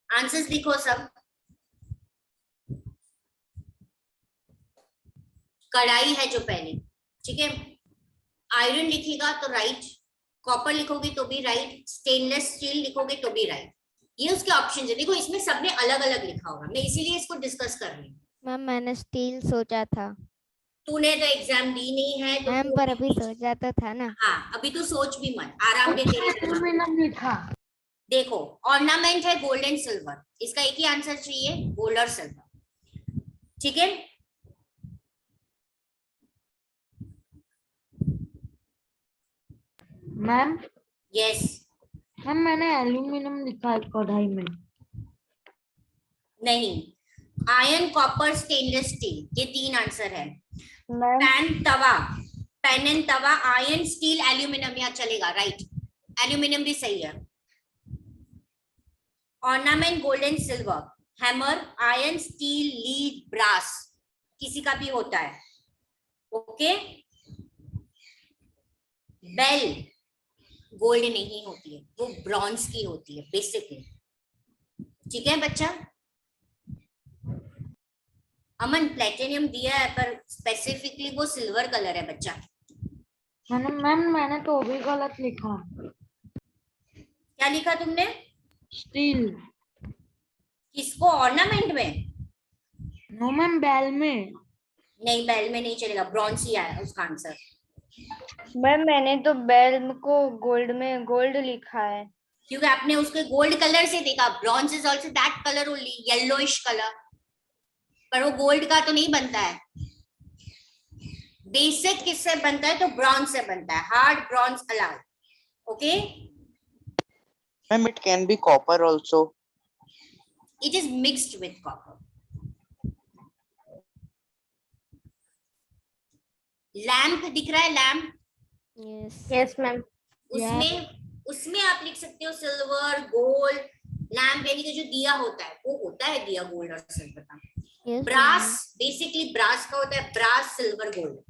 Answers लिखो सब। कढ़ाई है जो पहले, ठीक है। आयरन लिखेगा तो राइट, कॉपर लिखोगे तो भी राइट, स्टेनलेस स्टील लिखोगे तो भी राइट। ये उसके ऑप्शन है। देखो इसमें सबने अलग अलग लिखा होगा, मैं इसीलिए इसको डिस्कस कर रही हूँ। मैम मैंने स्टील सोचा था। तूने तो एग्जाम दी नहीं है तो मैम पर अभी सोचा तो था ना। हाँ अभी तू सोच भी मत, आराम दे तेरे दिमाग को। लिखा। देखो ऑर्नामेंट है गोल्ड एंड सिल्वर, इसका एक ही आंसर चाहिए, गोल्ड और सिल्वर, ठीक है। मैम यस मैम मैंने एल्यूमिनियम लिखा है कढ़ाई में। नहीं, आयरन, कॉपर, स्टेनलेस स्टील, ये 3 आंसर है। मैम पेन एंड तवा, आयरन, स्टील, एल्यूमिनियम, यहाँ चलेगा, राइट। एल्यूमिनियम भी सही है। Ornament, gold and silver, hammer, iron, steel, lead, brass, किसी का भी होता है। ओके, बेल गोल्ड नहीं होती है, वो ब्रॉन्ज की होती है बेसिकली। ठीक है बच्चा। अमन, प्लेटिनियम दिया है पर स्पेसिफिकली वो सिल्वर कलर है बच्चा। मैंने तो भी गलत लिखा। क्या लिखा तुमने? स्टील। किसको? ऑर्नामेंट में? नो मैम, बेल में। नहीं, बेल में नहीं चलेगा, ब्रॉन्ज ही है उसका आंसर। मैम मैंने तो बेल को गोल्ड में गोल्ड लिखा है, क्योंकि आपने उसके गोल्ड कलर से देखा। Bronze is also that colour only, yellowish colour, पर वो गोल्ड का तो नहीं बनता है। बेसिक किससे बनता है? तो ब्रॉन्ज से बनता है, hard bronze allowed. Okay, ma'am it can be copper also. It is mixed with copper. Lamp दिख रहा है? Lamp, yes yes ma'am. उसमें आप लिख सकते हो सिल्वर, गोल्ड। लैंप यानी कि जो दिया होता है, वो होता है दिया गोल्ड और सिल्वर का। यस ब्रास बेसिकली ब्रास का होता है, brass, silver, gold.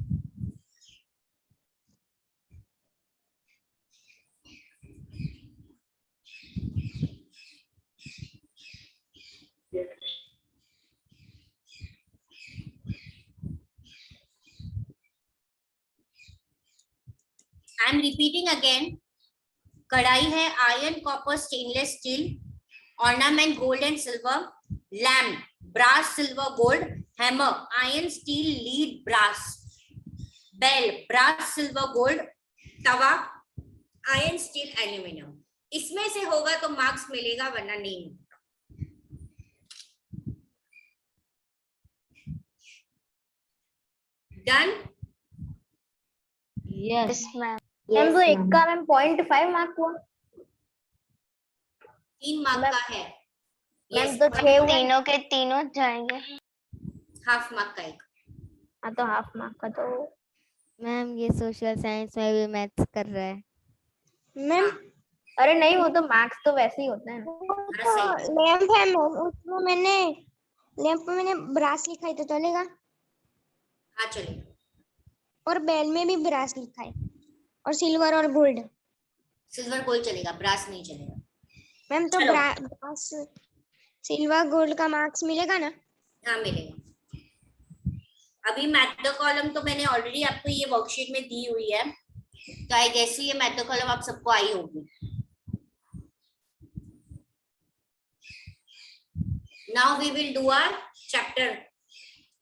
I am repeating again. कढ़ाई है iron, copper, stainless steel. Ornament gold and silver. Lamp brass, silver, gold. Hammer iron, steel, lead, brass. Bell brass, silver, gold. तवा iron, steel, aluminium. इसमें से होगा तो marks मिलेगा, वरना नहीं। डन? Yes ma'am. मैम वो एक का मैम 0.5 मार्क हुआ। 3 मार्क का है। मैम तो 6 हुए। तीनों के तीनों जाएंगे। हाफ मार्क का एक। हाँ तो हाफ मार्क का तो मैम ये सोशल साइंस में भी मैथ्स कर रहा है। मैम। अरे नहीं, वो तो मार्क्स तो वैसे ही होता है ना। हाँ, सही। लैंप है मैम, उसमें मैंने लैंप में मैंने ब्रास लिखा है तो चलेगा। हाँ चलेगा। और बेल में भी ब्रास लिखा है, और सिल्वर और गोल्ड। सिल्वर गोल्ड चलेगा, ब्रास नहीं चलेगा। मैम तो चलो। ब्रास सिल्वर गोल्ड का मार्क्स मिलेगा ना? हाँ मिलेगा। अभी मैथ द कॉलम तो मैंने ऑलरेडी आपको ये वर्कशीट में दी हुई है, तो आई गेस ये मैथ द कॉलम आप सबको आई होगी। Now we will do our chapter.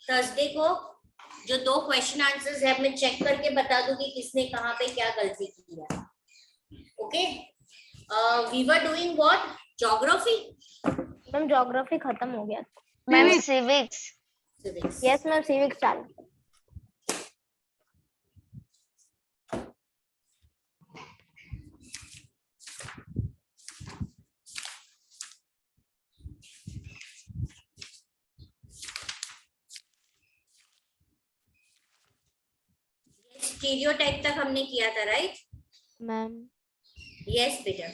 Thursday को जो 2 क्वेश्चन आंसर्स है मैं चेक करके बता दूंगी किसने कहाँ पे क्या गलती की है। Okay, we were doing what? Geography. Ma'am geography खत्म हो गया। Ma'am civics. Civics. Yes ma'am, civics चालू। स्टीरियोटाइप तक हमने किया था, राइट? मैम यस बेटा।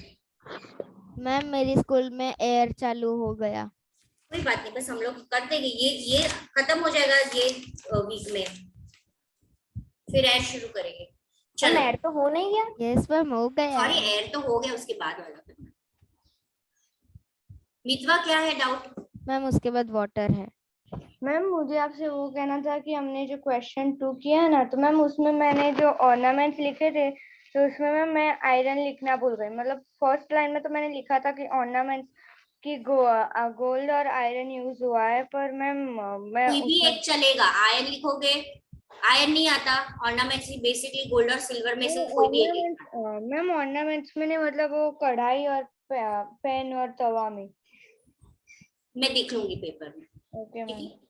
मैम मेरी स्कूल में एयर चालू हो गया। कोई बात नहीं, बस हम लोग कर देंगे, ये खत्म हो जाएगा ये वीक में, फिर एयर शुरू करेंगे। चलो, एड तो हो नहीं गया। यस मैम हो गया सॉरी है। एयर तो हो गया, उसके बाद वाला करना। मितवा क्या है डाउट? मैम उसके बाद वाटर है। मैम मुझे आपसे वो कहना था कि हमने जो क्वेश्चन 2 किया है ना, तो मैम उसमें मैंने जो ऑर्नामेंट्स लिखे थे, तो उसमें मैम मैं आयरन लिखना भूल गई। मतलब फर्स्ट लाइन में तो मैंने लिखा था कि ऑर्नामेंट्स की गोल्ड और आयरन यूज हुआ है, पर मैम मैं कोई भी एक चलेगा। आयरन लिखोगे, आयरन नहीं आता। ऑर्नामेंट्स बेसिकली गोल्ड और सिल्वर में से कोई भी एक। मैम ऑर्नामेंट्स में नहीं, मतलब वो कढ़ाई और पेन और तवा में। मैं देख लूंगी पेपर में। ओके ठीक मैम। है,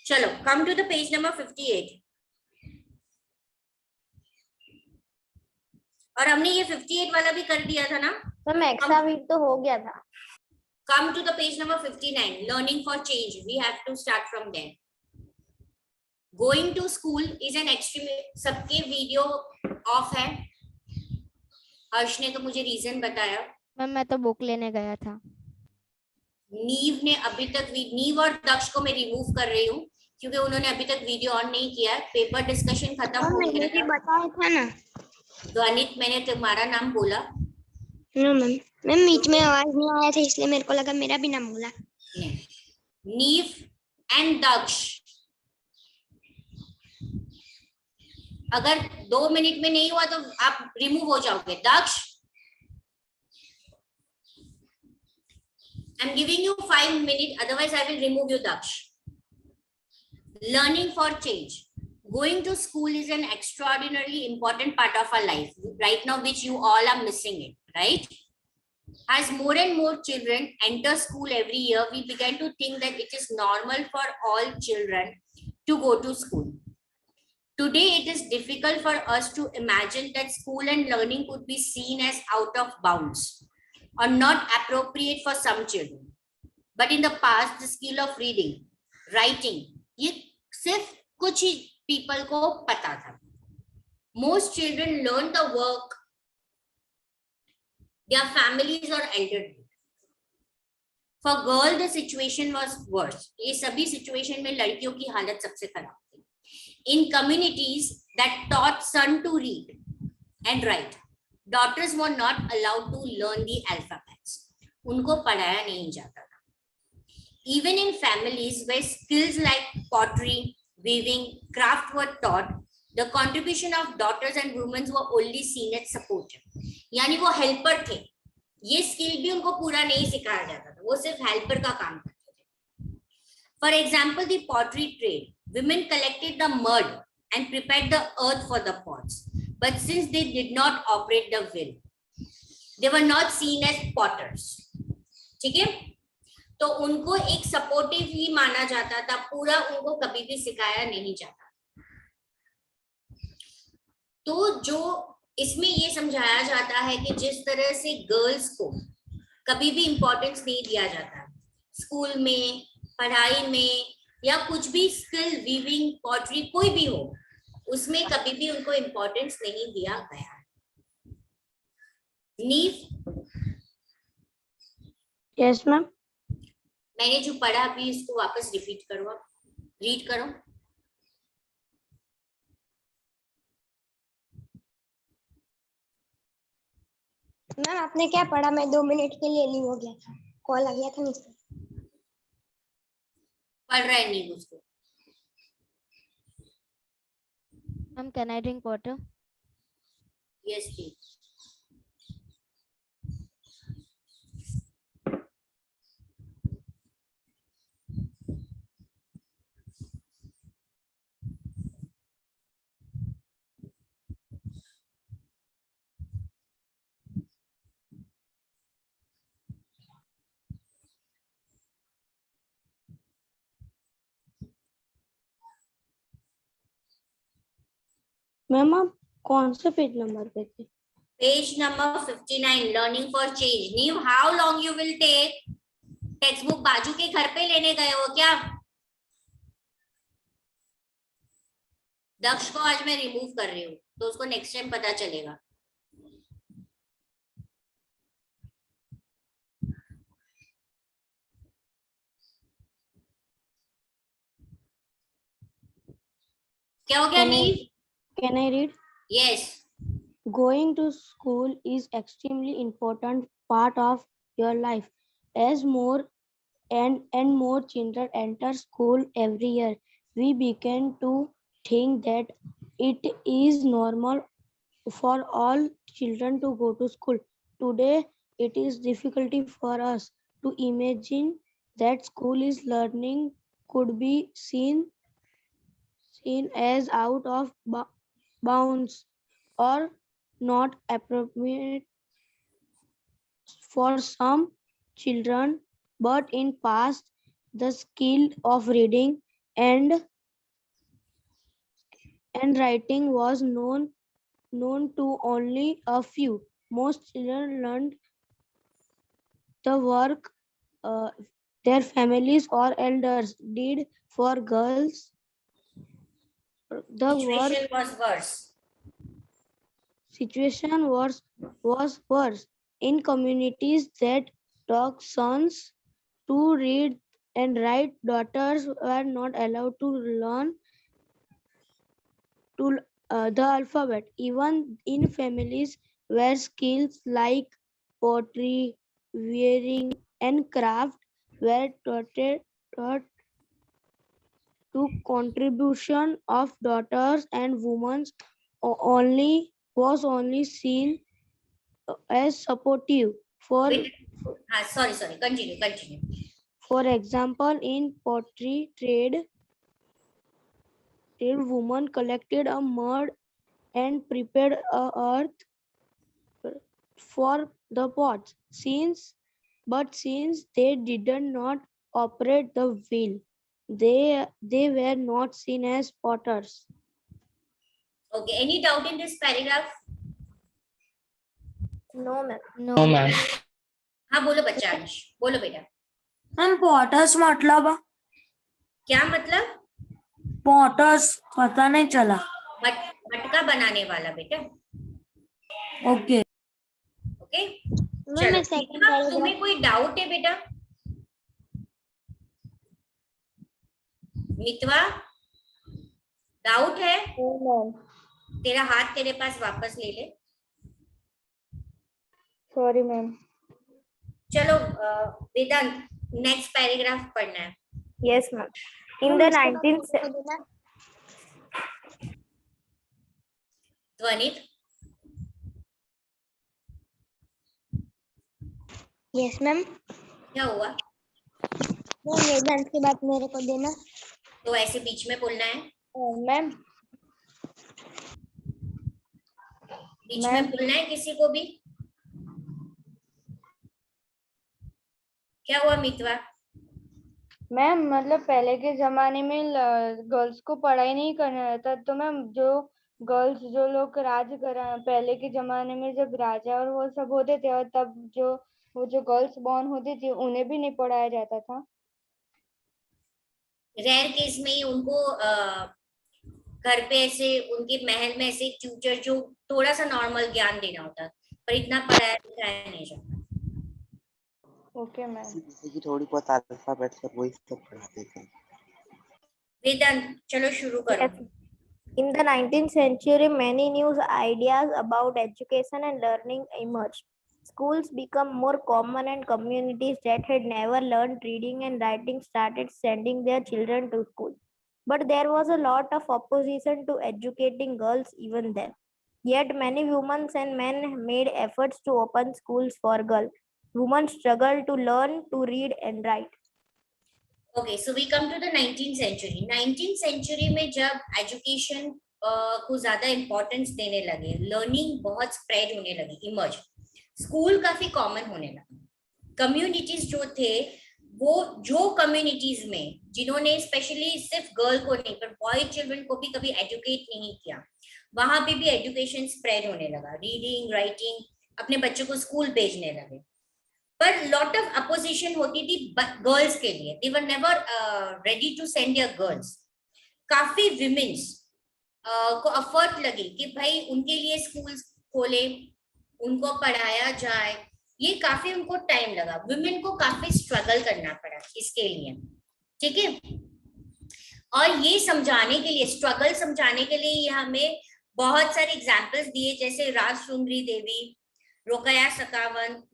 चलो come to the page number 58। और हमने ये 58 वाला भी कर दिया था ना. मैम एक्स्ट्रा वीक तो हो गया था. Come to the page number 59. Learning for change. We have to start from there. Going to school is an extreme. सबके वीडियो ऑफ है. हर्ष ने तो मुझे रीजन बताया. मैम मैं तो बुक लेने गया था. नीव ने अभी तक नीव और दक्ष को मैं रिमूव कर रही हूँ क्योंकि उन्होंने अभी तक वीडियो ऑन नहीं किया है. पेपर डिस्कशन खत्म हो मैंने भी गया. बताया था ना. ध्वनित मैंने तुम्हारा नाम बोला. मैम मैम बीच में आवाज नहीं आया था इसलिए मेरे को लगा मेरा भी नाम बोला. नीव एंड दक्ष अगर 2 मिनट में नहीं हुआ तो आप रिमूव हो जाओगे. दक्ष, I'm giving you 5 minutes, otherwise I will remove you, Daksh. Learning for change. Going to school is an extraordinarily important part of our life right now, which you all are missing it, right? As more and more children enter school every year, we began to think that it is normal for all children to go to school. Today, it is difficult for us to imagine that school and learning could be seen as out of bounds or not appropriate for some children. But in the past, the skill of reading, writing, ये सिर्फ कुछ ही people को पता था. Most children learn the work their families or elderly. For girl, the situation was worse. ये सभी situation में लड़कियों की हालत सबसे खराब थी. In communities that taught son to read and write, daughters were not allowed to learn the alphabets. उनको पढ़ाया नहीं जाता था. Even in families where skills like pottery, weaving, craft were taught, the contribution of daughters and women were only seen as supportive. यानी वो helper थे. ये skill भी उनको पूरा नहीं सिखाया जाता था. वो सिर्फ helper का काम करते थे. For example, the pottery trade. Women collected the mud and prepared the earth for the pots. But since they did not operate the wheel, they were not seen as potters. ठीक है? तो उनको एक supportive ही माना जाता था. पूरा उनको कभी भी सिखाया नहीं जाता. तो जो इसमें ये समझाया जाता है कि जिस तरह से गर्ल्स को कभी भी इंपॉर्टेंस नहीं दिया जाता स्कूल में, पढ़ाई में, या कुछ भी स्किल, वीविंग, पॉटरी, कोई भी हो, उसमें कभी भी उनको इंपॉर्टेंस नहीं दिया गया. नीव, यस मैम. मैंने जो पढ़ा भी इसको वापस रिपीट करो, रीड करो. मैम आपने क्या पढ़ा? मैं 2 मिनट के लिए लीव हो गया था, कॉल आ गया था मुझसे. पढ़ रहा है नीव उसको. Ma'am can I drink water? Yes please. Ma'am आप कौन से पेज नंबर पे थे? Page number 59, learning for change. Neev, how long you will take? Text book बाजू के घर पे लेने गए हो क्या? दक्ष को आज मैं रिमूव कर रही हूँ तो उसको नेक्स्ट टाइम पता चलेगा. क्या हो गया नीव? Can I read? Yes. Going to school is extremely important part of your life. As more and more children enter school every year, we begin to think that it is normal for all children to go to school. Today, it is difficult for us to imagine that school is learning could be seen as out of bounds or not appropriate for some children, but in past the skill of reading and writing was known known to only a few. Most children learned the work their families or elders did. For girls, the work Situation was worse. situation was worse. In communities that taught sons to read and write, daughters were not allowed to learn the alphabet. Even in families where skills like pottery, weaving, and craft were taught to contribution of daughters and women only seen as supportive. Wait, sorry, continue. For example, in pottery trade, women collected a mud and prepared a earth for the pots. Since they did not operate the wheel, they were not seen as potters. Okay, any doubt in this paragraph? No, ma'am. No, ma'am. हाँ बोलो बच्चा अंश, बोलो बेटा. Ma'am potter's मतलब क्या मतलब? Potter's पता नहीं चला. मटका बनाने वाला बेटा. ओके ओके मैं चलो, second दीपक, paragraph- तुम्हें कोई डाउट है बेटा? मितवा, डाउट है? तेरा हाथ तेरे पास वापस ले ले. Sorry ma'am. चलो वेदांत, नेक्स्ट पैराग्राफ पढ़ना है. Yes, ma'am. In the 19th ध्वनित. Yes, ma'am. क्या हुआ? मैम वेदांत की बात मेरे को देना. तो ऐसे बीच में बोलना है, मैम बीच में बोलना है किसी को भी. क्या हुआ मितवा? मैम मतलब पहले के जमाने में गर्ल्स को पढ़ाई नहीं करना रहता, तो मैम जो लोग राज करा पहले के जमाने में, जब राजा और वो सब होते थे, और तब जो गर्ल्स बॉर्न होती थी उन्हें भी नहीं पढ़ाया जाता था. रेयर केस में ही उनको घर पे ऐसे उनके महल में ऐसे ट्यूटर जो थोड़ा सा नॉर्मल ज्ञान देना होता, पर इतना पढ़ाया लिखाया नहीं जाता. Okay ma'am. जैसे कि थोड़ी बहुत अल्फाबेट सब वही सब पढ़ाते थे. वेदांत चलो शुरू करो. In the 19th century, many new ideas about education and learning emerged. Schools became more common and communities that had never learned reading and writing started sending their children to school. But there was a lot of opposition to educating girls even then. Yet many women and men made efforts to open schools for girls. Women struggled to learn to read and write. Okay so we come to the 19th century. 19th century में जब education को ज्यादा importance देने लगे, learning बहुत spread होने लगी, emerge, school काफी कॉमन होने लगा. कम्युनिटीज जो थे, वो जो कम्युनिटीज में जिन्होंने स्पेशली सिर्फ गर्ल को नहीं पर बॉय चिल्ड्रन को भी कभी एजुकेट नहीं किया, वहां पे भी एजुकेशन स्प्रेड होने लगा. रीडिंग राइटिंग, अपने बच्चों को स्कूल भेजने लगे. पर लॉट ऑफ अपोजिशन होती थी गर्ल्स के लिए. They were never ready to send their girls. काफी विमेन्स को अफर्ट लगे कि भाई उनके लिए स्कूल खोले, उनको पढ़ाया जाए. ये काफी उनको टाइम लगा. विमेन को काफी स्ट्रगल करना पड़ा इसके लिए, ठीक है. और ये समझाने के लिए, स्ट्रगल समझाने के लिए हमें बहुत सारे एग्जाम्पल्स दिए, जैसे राजसुंदरी देवी, रोकया सकावत.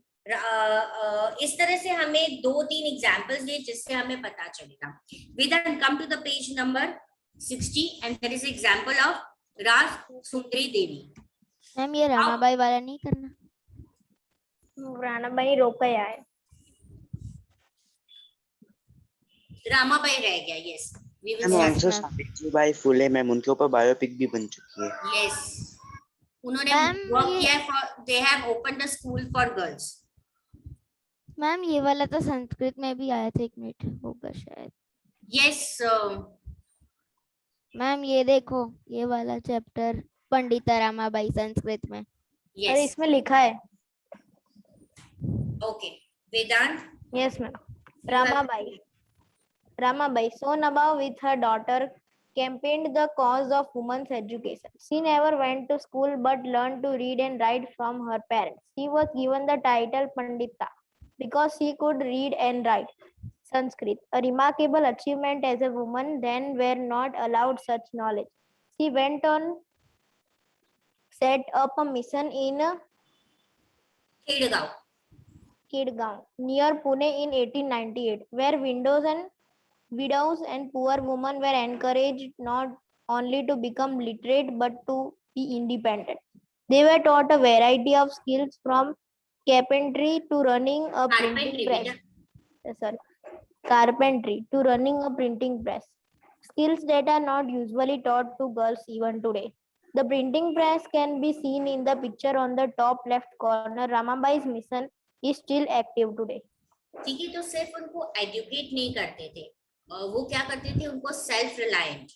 इस तरह से हमें 2-3 एग्जाम्पल्स दिए जिससे हमें पता चलेगा. Vedant, come to the page number 60 and there is example of Rajsundari Devi. Ma'am ये रामाबाई वाला नहीं करना. रानाबाई रोकया है. रामाबाई रह गया. Yes we will ma'am also Savitribai Phule ma'am, उनके ऊपर बायोपिक भी बन चुकी है. यस, उन्होंने मैम, वर्क ये- किया for, they have opened the school for girls. Ma'am ये वाला तो संस्कृत में भी आया था, 1 मिनट होगा शायद. यस मैम ये देखो, ये वाला चैप्टर पंडिता रामाबाई संस्कृत में। अरे यस इसमें लिखा है। Okay Vedant yes ma'am. Ramabai, soon above with her daughter, campaigned the cause of women's education. She never went to school but learned to read and write from her parents. She was given the title Pandita because she could read and write Sanskrit, a remarkable achievement as a woman then were not allowed such knowledge. She went on set up a mission in खेड़गांव Kidgaon near Pune in 1898, where widows and poor women were encouraged not only to become literate but to be independent. They were taught a variety of skills from carpentry to running a printing carpentry press. बेटा Sorry, carpentry to running a printing press. Skills that are not usually taught to girls even today. The printing press can be seen in the picture on the top left corner. Ramabai's mission is still active today. ठीक है। तो सिर्फ उनको educate नहीं करते थे, वो क्या करते थे, उनको सेल्फ रिलायंट,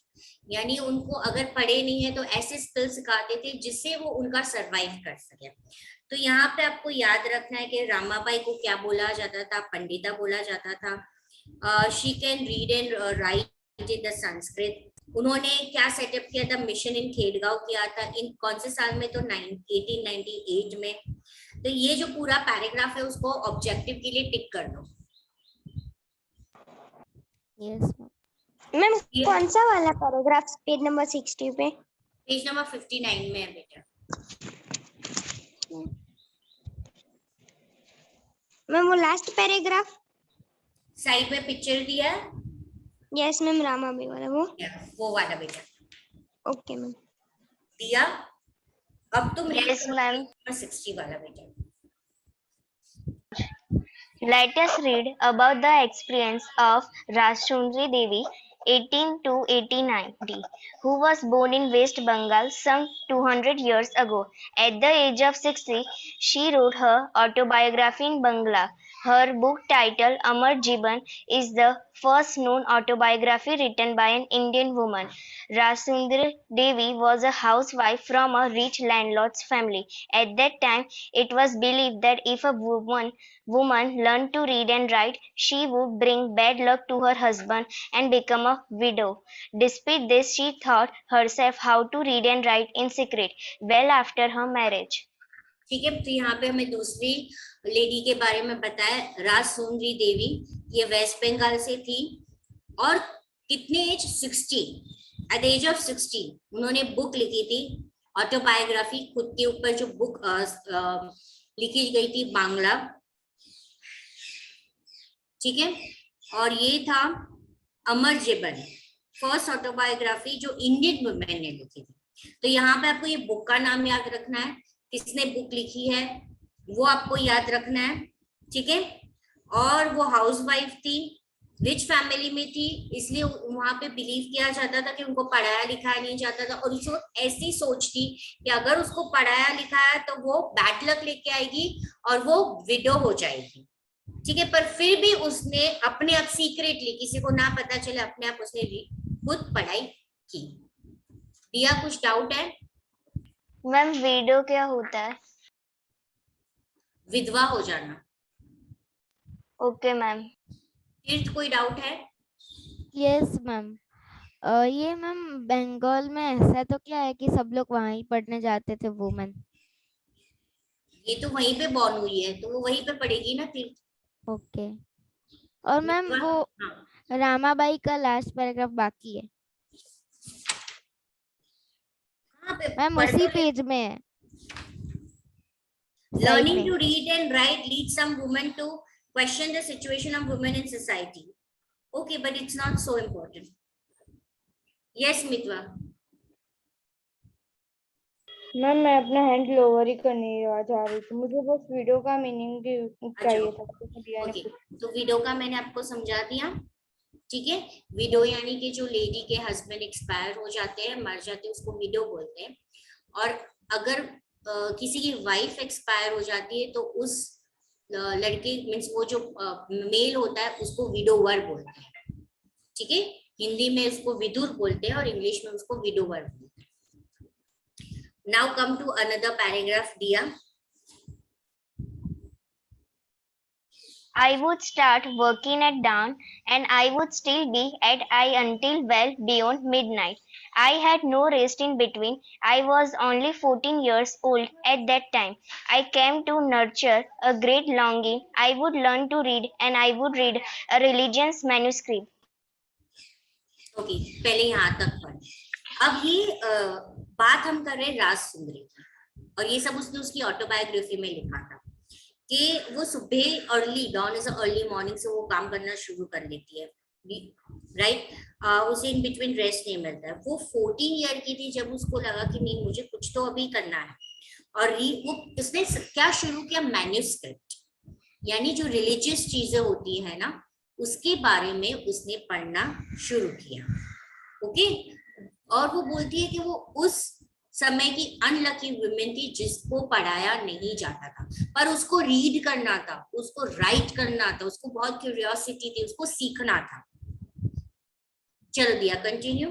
यानी उनको अगर पढ़े नहीं है तो ऐसे स्किल सिखाते थे जिससे वो उनका सरवाइव कर सके। तो यहाँ पे आपको याद रखना है कि रामाबाई को क्या बोला जाता था, पंडिता बोला जाता था। She can read and right in the Sanskrit. उन्होंने क्या सेटअप किया था, मिशन इन खेड़गांव किया था। इन कौन से साल में, तो 1898 में। तो ये जो पूरा पैराग्राफ है उसको ऑब्जेक्टिव के लिए टिक कर दो। यस मैम कौन सा वाला पैराग्राफ पेज नंबर 60 पे? पेज नंबर 59 में है बेटा। मैम वो लास्ट पैराग्राफ साइड में पिक्चर दिया है। यस मैम रामाबाई वाला वो वाला बेटा। Okay ma'am. दिया। अब तुम Yes, ma'am. 60 वाला बेटा। Let us read about the experience of Rajsundari Devi 18 to 1890, who was born in West Bengal some 200 years ago. At the age of 60, she wrote her autobiography in Bangla. Her book titled Amar Jeevan is the first known autobiography written by an Indian woman. Rajsundari Devi was a housewife from a rich landlord's family. At that time, it was believed that if a woman learned to read and write, she would bring bad luck to her husband and become a widow. Despite this, she taught herself how to read and write in secret well after her marriage. ठीक है। तो यहाँ पे हमें दूसरी lady के बारे में बताया, राजसुंदरी देवी। ये वेस्ट बंगाल से थी और कितने age, 60। At the age of 60 उन्होंने बुक लिखी थी, ऑटोबायोग्राफी, खुद के ऊपर जो बुक लिखी गई थी बांग्ला। ठीक है। और ये था अमर जीवन, फर्स्ट ऑटोबायोग्राफी जो इंडियन वुमेन ने लिखी थी। तो यहाँ पे आपको ये बुक का नाम याद रखना है, किसने बुक लिखी है वो आपको याद रखना है। ठीक है। और वो हाउसवाइफ थी, रिच फैमिली में थी, इसलिए वहां पे बिलीव किया जाता था कि उनको पढ़ाया लिखाया नहीं जाता था। और उसको ऐसी सोच थी कि अगर उसको पढ़ाया लिखाया तो वो बैड लक लेके आएगी और वो विडो हो जाएगी। ठीक है। पर फिर भी उसने अपने आप सीक्रेटली, किसी को ना पता चले, अपने आप उसने खुद पढ़ाई की। दिया कुछ डाउट है? मैम विडो क्या होता है? विधवा हो जाना। Okay ma'am. तीर्थ कोई डाउट है? Yes ma'am. ये मैम बंगाल में ऐसा तो क्या है कि सब लोग वहाँ ही पढ़ने जाते थे वुमेन? ये तो वहीं पे बॉर्न हुई है तो वो वहीं पे पढ़ेगी ना तीर्थ। ओके। और मैम वो हाँ। रामाबाई का लास्ट पैराग्राफ बाकी है मैम, उसी पेज में है। Learning to read and write leads some women to question the situation of women in society. Okay, but it's not so important. Yes, Mitwa. Ma'am मैं अपना हैंड लोअर ही करने जा रही थी, मुझे बस वीडियो का मीनिंग चाहिए था। Okay, तो वीडियो का मैंने आपको समझा दिया। ठीक है। विडो यानी कि जो लेडी के हस्बैंड एक्सपायर हो जाते हैं, मर जाते हैं, उसको विडो बोलते हैं। और अगर किसी की वाइफ एक्सपायर हो जाती है तो उस लड़के मीन्स वो जो मेल होता है उसको विडोवर बोलते हैं। ठीक है। हिंदी में उसको विदुर बोलते हैं और इंग्लिश में उसको विडोवर बोलते हैं। Now come to another paragraph, Dia. I would start working at dawn, and I would still be at I until well beyond midnight. I had no rest in between. I was only 14 years old at that time. I came to nurture a great longing. I would learn to read, and I would read a religion's manuscript. Okay, पहले यहाँ तक पढ़। अब ये बात हम कर रहे हैं राज सुंदरी की, और ये सब उसने उसकी ऑटोबायोग्राफी में लिखा था कि वो सुबह early, dawn is early morning से वो काम करना शुरू कर लेती है, राइट। उसे इन बिटवीन रेस्ट नहीं मिलता है। वो 14 ईयर की थी जब उसको लगा कि नहीं, मुझे कुछ तो अभी करना है, और वो उसने क्या शुरू किया, मैन्यूस्क्रिप्ट, यानी जो रिलीजियस चीजें होती है ना, उसके बारे में उसने पढ़ना शुरू किया। ओके, और वो बोलती है कि वो उस समय की अनलकी वुमेन थी जिसको पढ़ाया नहीं जाता था, पर उसको रीड करना था, उसको राइट करना था, उसको बहुत क्यूरियोसिटी थी, उसको सीखना था। चलो दिया, continue.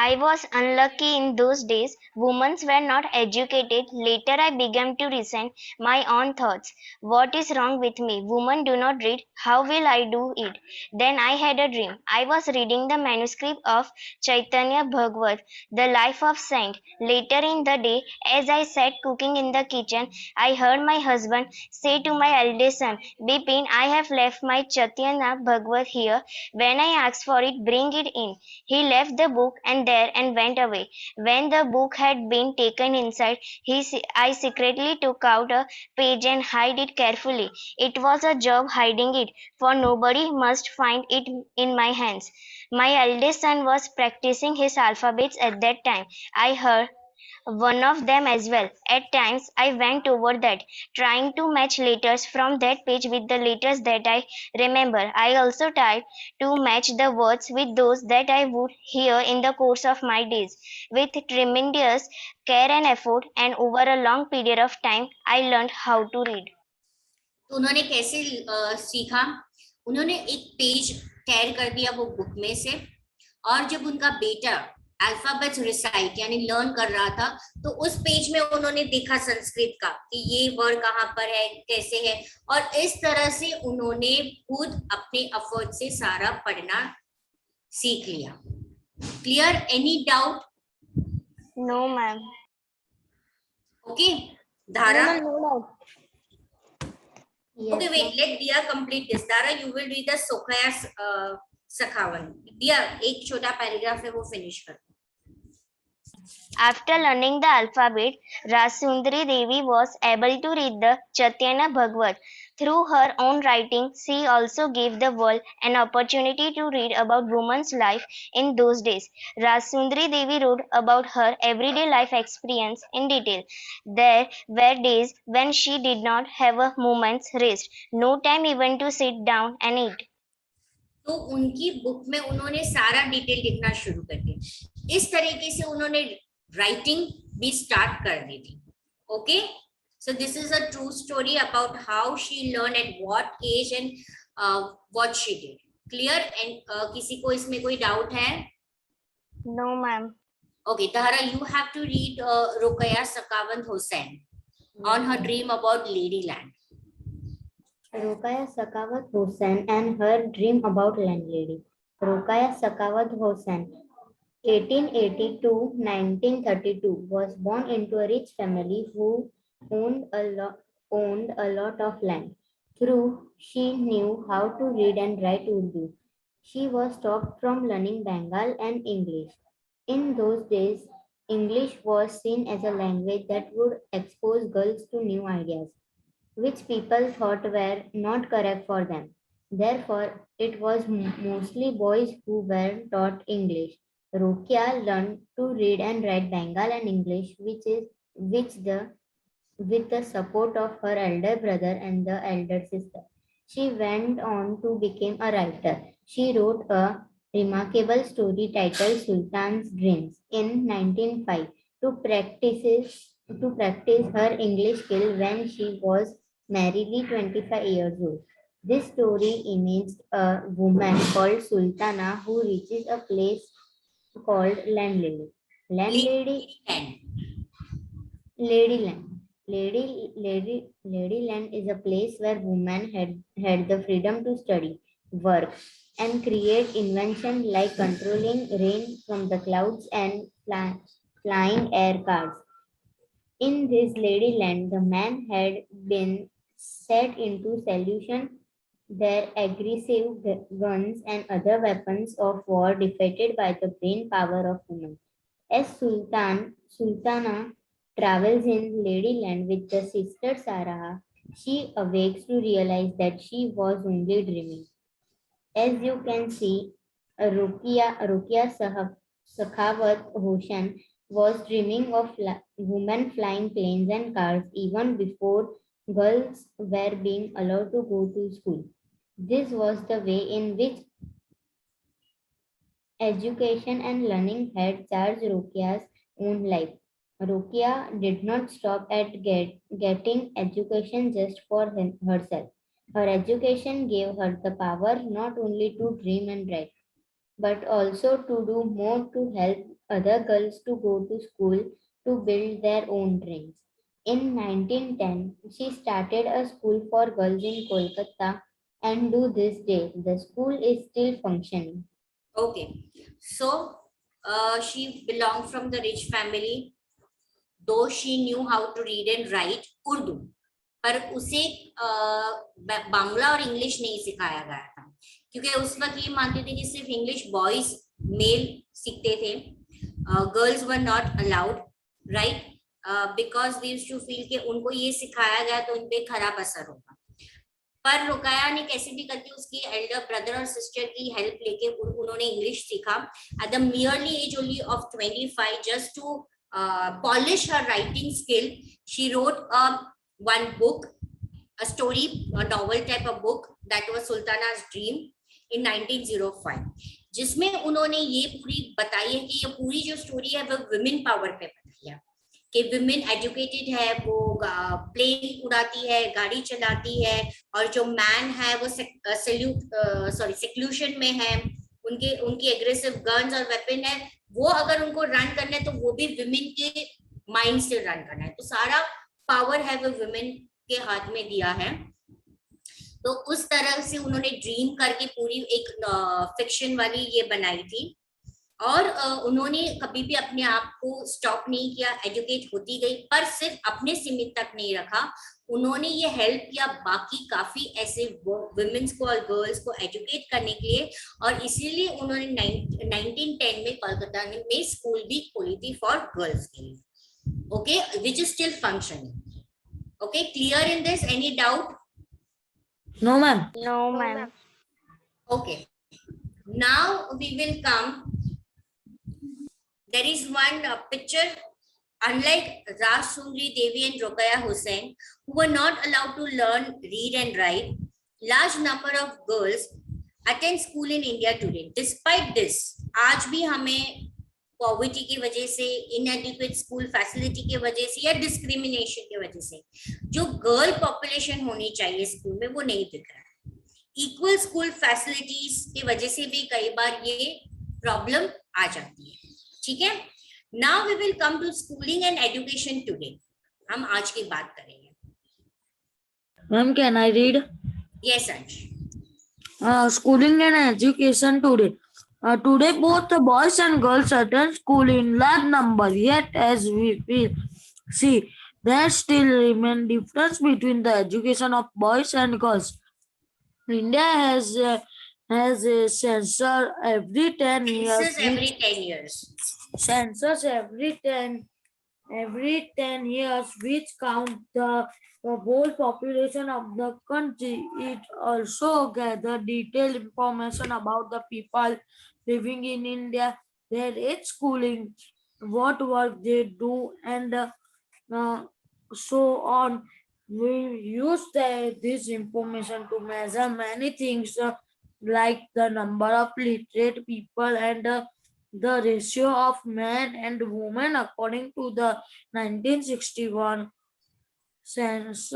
I was unlucky in those days. Women were not educated. Later, I began to resent my own thoughts. What is wrong with me? Women do not read. How will I do it? Then I had a dream. I was reading the manuscript of Chaitanya Bhagavat, the life of saint. Later in the day, as I sat cooking in the kitchen, I heard my husband say to my eldest son, Bipin, I have left my Chaitanya Bhagavat here. When I asked for it, bring it in. He left the book and went away. When the book had been taken inside, I secretly took out a page and hid it carefully. It was a job hiding it, for nobody must find it in my hands. My eldest son was practicing his alphabets at that time. I heard one of them as well. At times, I went over that, trying to match letters from that page with the letters that I remember. I also tried to match the words with those that I would hear in the course of my days. With tremendous care and effort, and over a long period of time, I learned how to read. तो उन्होंने कैसे सीखा? उन्होंने एक page टेयर कर दिया वो book में से, और जब उनका बेटा अल्फाबेट्स रिसाइट यानी लर्न कर रहा था, तो उस पेज में उन्होंने देखा संस्कृत का कि ये वर्ड कहाँ पर है, कैसे है, और इस तरह से उन्होंने खुद अपने एफर्ट से सारा पढ़ना सीख लिया। Clear? Any doubt? No ma'am. Okay, Dhara? Yes, Okay, wait, let Dia complete this. Dara, you will read the Sokhaya Sakhavan. Dia, एक छोटा पैराग्राफ है वो फिनिश कर। After learning the alphabet, Rasundari Devi was able to read the Chaitanya Bhagavat. Through her own writing, she also gave the world an opportunity to read about women's life in those days. Rasundari Devi wrote about her everyday life experience in detail. There were days when she did not have a moment's rest, no time even to sit down and eat. तो उनकी book में उन्होंने सारा detail लिखना शुरू कर दिया। इस तरीके से उन्होंने राइटिंग भी स्टार्ट कर दी थी। Okay, so this is a true story about how she learn at what age and what she did. Clear? And किसी को इसमें कोई डाउट है? No ma'am. Okay, Tahara, you have to read Ruqayya Sakawat Hussain on her dream about Ladyland. Ruqayya Sakawat Hussain and her dream about landlady. Ruqayya Sakawat Hussain, 1880 to 1932, was born into a rich family who owned a lot of land. Through she knew how to read and write Urdu. She was stopped from learning Bengal and English. In those days, English was seen as a language that would expose girls to new ideas, which people thought were not correct for them. Therefore, it was mostly boys who were taught English. Rukia learned to read and write Bengal and English, with the support of her elder brother and the elder sister. She went on to become a writer. She wrote a remarkable story titled Sultan's Dreams in 1905 to practice her English skill when she was merely 25 years old. This story imaged a woman called Sultana who reaches a place called landlady. Landlady, Land. ladyland. Ladyland is a place where women had the freedom to study, work, and create invention like controlling rain from the clouds and flying air cars. In this ladyland, the man had been set into solution their aggressive guns and other weapons of war defeated by the brain power of women. As Sultana travels in Ladyland with the sister Sarah, she awakes to realize that she was only dreaming. As you can see, Rukia Sakhawat Hoshan was dreaming of women flying planes and cars even before girls were being allowed to go to school. This was the way in which education and learning had charged Rukia's own life. Rukia did not stop at getting education just for herself. Her education gave her the power not only to dream and write, but also to do more to help other girls to go to school to build their own dreams. In 1910, she started a school for girls in Kolkata, and to this day, the school is still functioning. Okay. So she belonged from the rich family, though she knew how to read and write Urdu, पर उसे बांग्ला और English नहीं सिखाया गया था, क्योंकि उस वक्त ये मानते थे कि सिर्फ इंग्लिश बॉयज मेल सीखते थे, girls were not allowed, right, because they used to feel कि उनको ये सिखाया गया तो उन पे खराब असर होगा। पर रुकाया ने कैसे भी करके उसकी एल्डर ब्रदर और सिस्टर की हेल्प लेके उन्होंने इंग्लिश सीखा at the merely age only of 25, just to polish her writing skill. She wrote one book, a story, a novel type of book, that was Sultana's Dream in 1905, जिसमें उन्होंने ये पूरी बताई है कि ये पूरी जो स्टोरी है वो विमेन पावर पे बताई है कि विमेन एजुकेटेड है, वो प्लेन उड़ाती है, गाड़ी चलाती है, और जो मैन है वो सेक्लूशन में है, उनकी एग्रेसिव गन्स और वेपन है, वो अगर उनको रन करना है तो वो भी विमेन के माइंड से रन करना है, तो सारा पावर है वो विमेन के हाथ में दिया है। तो उस तरह से उन्होंने ड्रीम करके पूरी एक फिक्शन वाली ये बनाई थी, और उन्होंने कभी भी अपने आप को स्टॉप नहीं किया, एजुकेट होती गई, पर सिर्फ अपने सीमित तक नहीं रखा, उन्होंने ये हेल्प किया बाकी काफी ऐसे वुमेन्स को और गर्ल्स को एजुकेट करने के लिए, और इसीलिए उन्होंने 1910 में कोलकाता में स्कूल भी खोली थी फॉर गर्ल्स के लिए, okay, which is still functioning. Okay, clear in this? Any doubt? No, ma'am. No, ma'am. Okay, now we will come. There is one picture. Unlike Rajsundari Devi and Rokeya Hussain, who were not allowed to learn, read and write, large number of girls attend school in India today. Despite this, आज भी हमें poverty की वजह से, इनएडिक्वेट school facility की वजह से, या डिस्क्रिमिनेशन की वजह से जो गर्ल पॉपुलेशन होनी चाहिए स्कूल में वो नहीं दिख रहा है। इक्वल स्कूल फैसिलिटीज की वजह से भी कई बार ये प्रॉब्लम आ जाती है, ठीक है। Now we will come to schooling and education today. हम आज की बात करेंगे। Ma'am, can I read? Yes Ansh. Schooling and education today. Today, both the boys and girls attend school in large number. Yet, as we see, there still remain difference between the education of boys and girls. India has a census every 10 years. Census every 10 years. Census every 10 years, which count the whole population of the country. It also gather detailed information about the people living in India, their age, schooling, what work they do, and so on. We use this information to measure many things like the number of literate people and the ratio of men and women according to the 1961 census.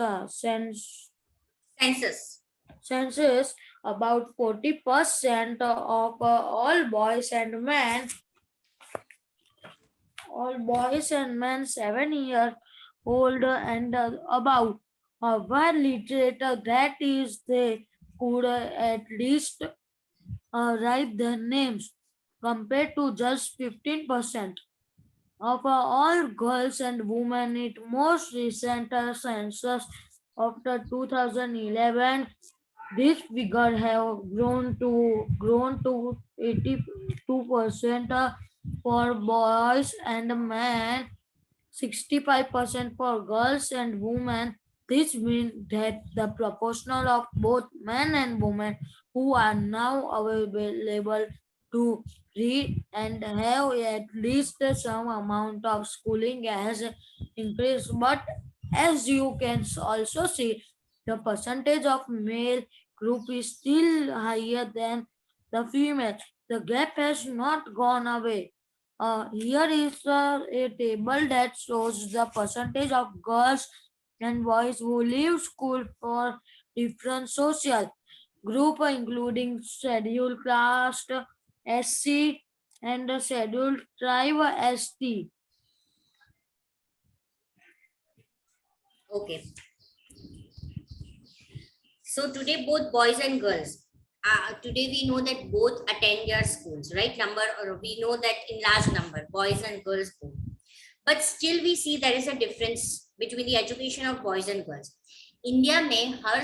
About 40% of all boys and men all boys and men 7 years old and above were literate. That is, they could at least write their names, compared to just 15% of all girls and women in most recent census after 2011. This figure have grown to 82% for boys and men, 65% for girls and women. This means that the proportion of both men and women who are now available to read and have at least some amount of schooling has increased. But as you can also see, the percentage of male group is still higher than the female. The gap has not gone away. Here is a table that shows the percentage of girls and boys who leave school for different social group, including scheduled caste, SC, and the scheduled tribe, ST. Okay. So today both boys and girls, today we know that both attend their schools, right? We know that in large number, boys and girls both. But still we see there is a difference between the education of boys and girls. India में हर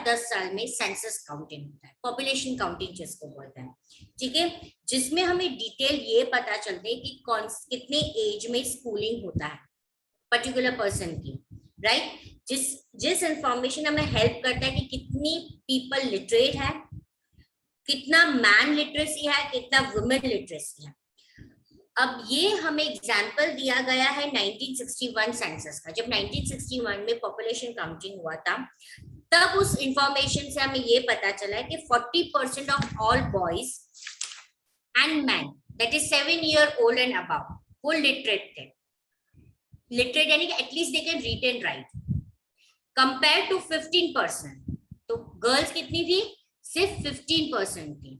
10 साल में census counting होता है, population counting जिसको बोलते हैं, ठीक है, जिसमें हमें डिटेल ये पता चलते हैं कि कितने एज में स्कूलिंग होता है पर्टिकुलर पर्सन की, राइट? जिस इंफॉर्मेशन हमें हेल्प करता है कि कितनी पीपल लिटरेट है, कितना मैन लिटरेसी है, कितना वुमेन लिटरेसी है. अब ये हमें एग्जाम्पल दिया गया है 1961 सेंसस का. जब 1961 में पॉपुलेशन काउंटिंग हुआ था, तब उस इंफॉर्मेशन से हमें ये पता चला है कि 40% of all boys and man that is 7 year old and above वो लिटरेट थे. लिटरेट यानी कि at least they can read and write, compare to 15%. तो गर्ल्स कितनी थी? सिर्फ 15% थी.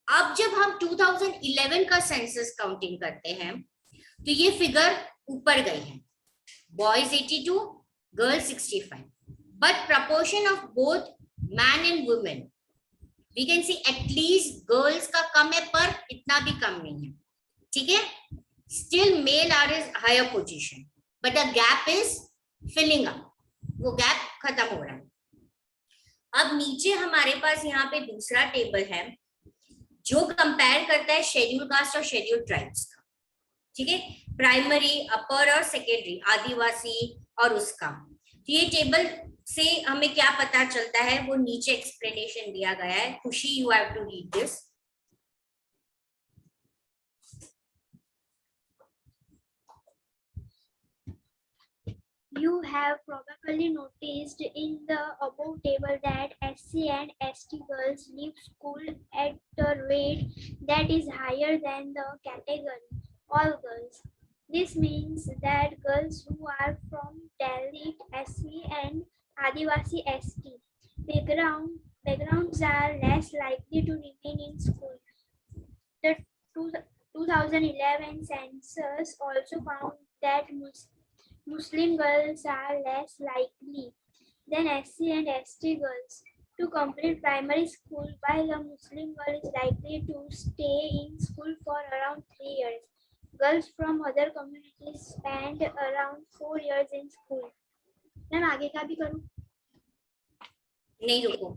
अब जब हम 2011 का सेंसस काउंटिंग करते हैं तो ये फिगर ऊपर गई है, boys 82, girls 65, but proportion of both man and women we can see at least girls का कम है पर इतना भी कम नहीं है, ठीक है. Still male are is higher position but the gap is filling up, वो गैप खत्म हो रहा है. अब नीचे हमारे पास यहाँ पे दूसरा टेबल है जो कंपेयर करता है शेड्यूल कास्ट और शेड्यूल ट्राइब्स का, ठीक है, प्राइमरी, अपर और सेकेंडरी, आदिवासी और उसका. तो ये टेबल से हमें क्या पता चलता है वो नीचे एक्सप्लेनेशन दिया गया है. Khushi, you have to read this. You have probably noticed in the above table that SC and ST girls leave school at a rate that is higher than the category all girls. This means that girls who are from Dalit SC and Adivasi ST backgrounds are less likely to remain in school. The 2011 census also found that Muslim girls are less likely than SC and ST girls to complete primary school, while a Muslim girl is likely to stay in school for around 3 years. Girls from other communities spend around 4 years in school. Ma'am आगे का भी करूं? नहीं, रुको,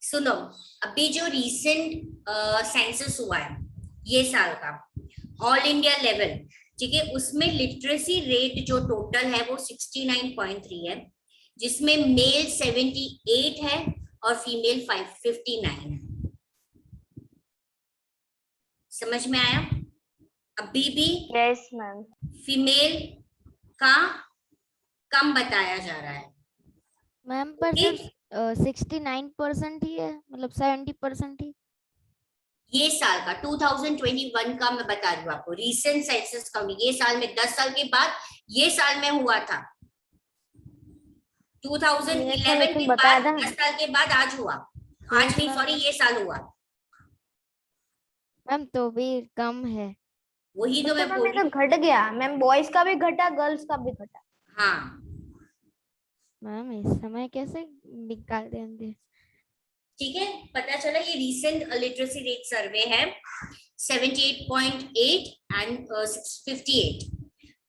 सुनो. अभी जो recent census हुआ है ये साल का ऑल इंडिया लेवल, ठीक है, उसमें लिटरेसी रेट जो टोटल है वो 69.3 है, जिसमें मेल 78 है और फीमेल 59 है. समझ में आया? अभी भी यस मैम, फीमेल का कम बताया जा रहा है मैम. पर सिर्फ 69% ही है, मतलब 70% ही. ये साल का 2021 का मैं बता रही हूँ आपको, रीसेंट सेंसस काउंटिंग ये साल में 10 साल के बाद ये साल में हुआ था. 2011 के बाद 10 साल के बाद आज हुआ, आज नहीं सॉरी ये साल हुआ. मैम तो भी कम है। वही तो मैं मैम बोल ये रही तो घट गया मैम, बॉयज का भी घटा, गर्ल्स का भी घटा। हाँ मैम इस समय कैसे निकाल देंगे? ठीक है, पता चला ये रीसेंट लिटरेसी रेट सर्वे है 78.8 एंड 58।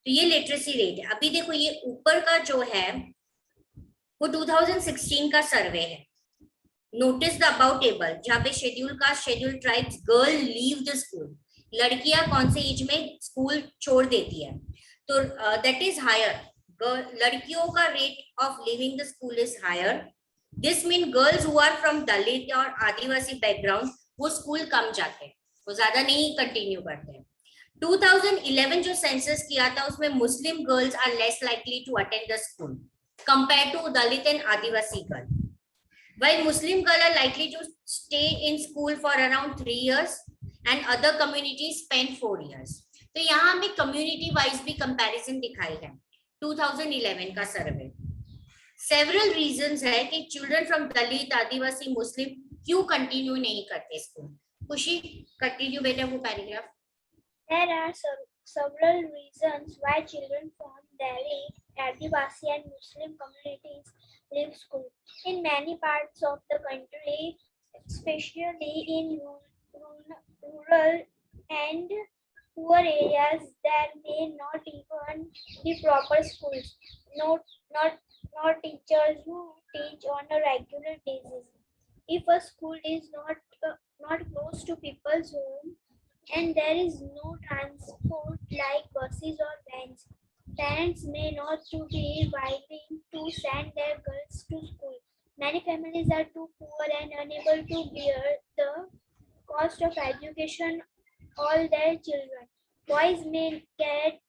तो ये लिटरेसी रेट है। अभी देखो ये ऊपर का जो है वो 2016 का सर्वे है। नोटिस द अबाउट टेबल, जहाँ पे schedule caste, schedule tribes girl leave the school, लड़कियां कौन से एज में स्कूल छोड़ देती है, तो दैट इज हायर। लड़कियों का rate of living the school is higher. This mean girls who are from Dalit और आदिवासी बैकग्राउंड वो स्कूल कम जाते हैं, वो ज्यादा नहीं कंटिन्यू करते हैं। 2011 जो सेंसस किया था उसमें Muslim girls are less likely to attend the school compare to Dalit and Adivasi girl, while Muslim girls are likely to stay in school for around 3 years and other communities spend 4 years. तो यहाँ हमें community wise भी comparison दिखाई है 2011 का सर्वे। Several reasons है कि children from दलित, आदिवासी, मुस्लिम क्यों कंटिन्यू नहीं करते स्कूल। खुशी कंटिन्यू बेटा वो paragraph. There are several reasons why children from Dalit, Adivasi and Muslim communities leave school. In many parts of the country, especially in rural and poor areas, there may not even be proper schools. Not teachers who teach on a regular basis. If a school is not close to people's home, and there is no transport like buses or vans, parents may not be willing to send their girls to school. Many families are too poor and unable to bear the cost of education all their children. Boys may get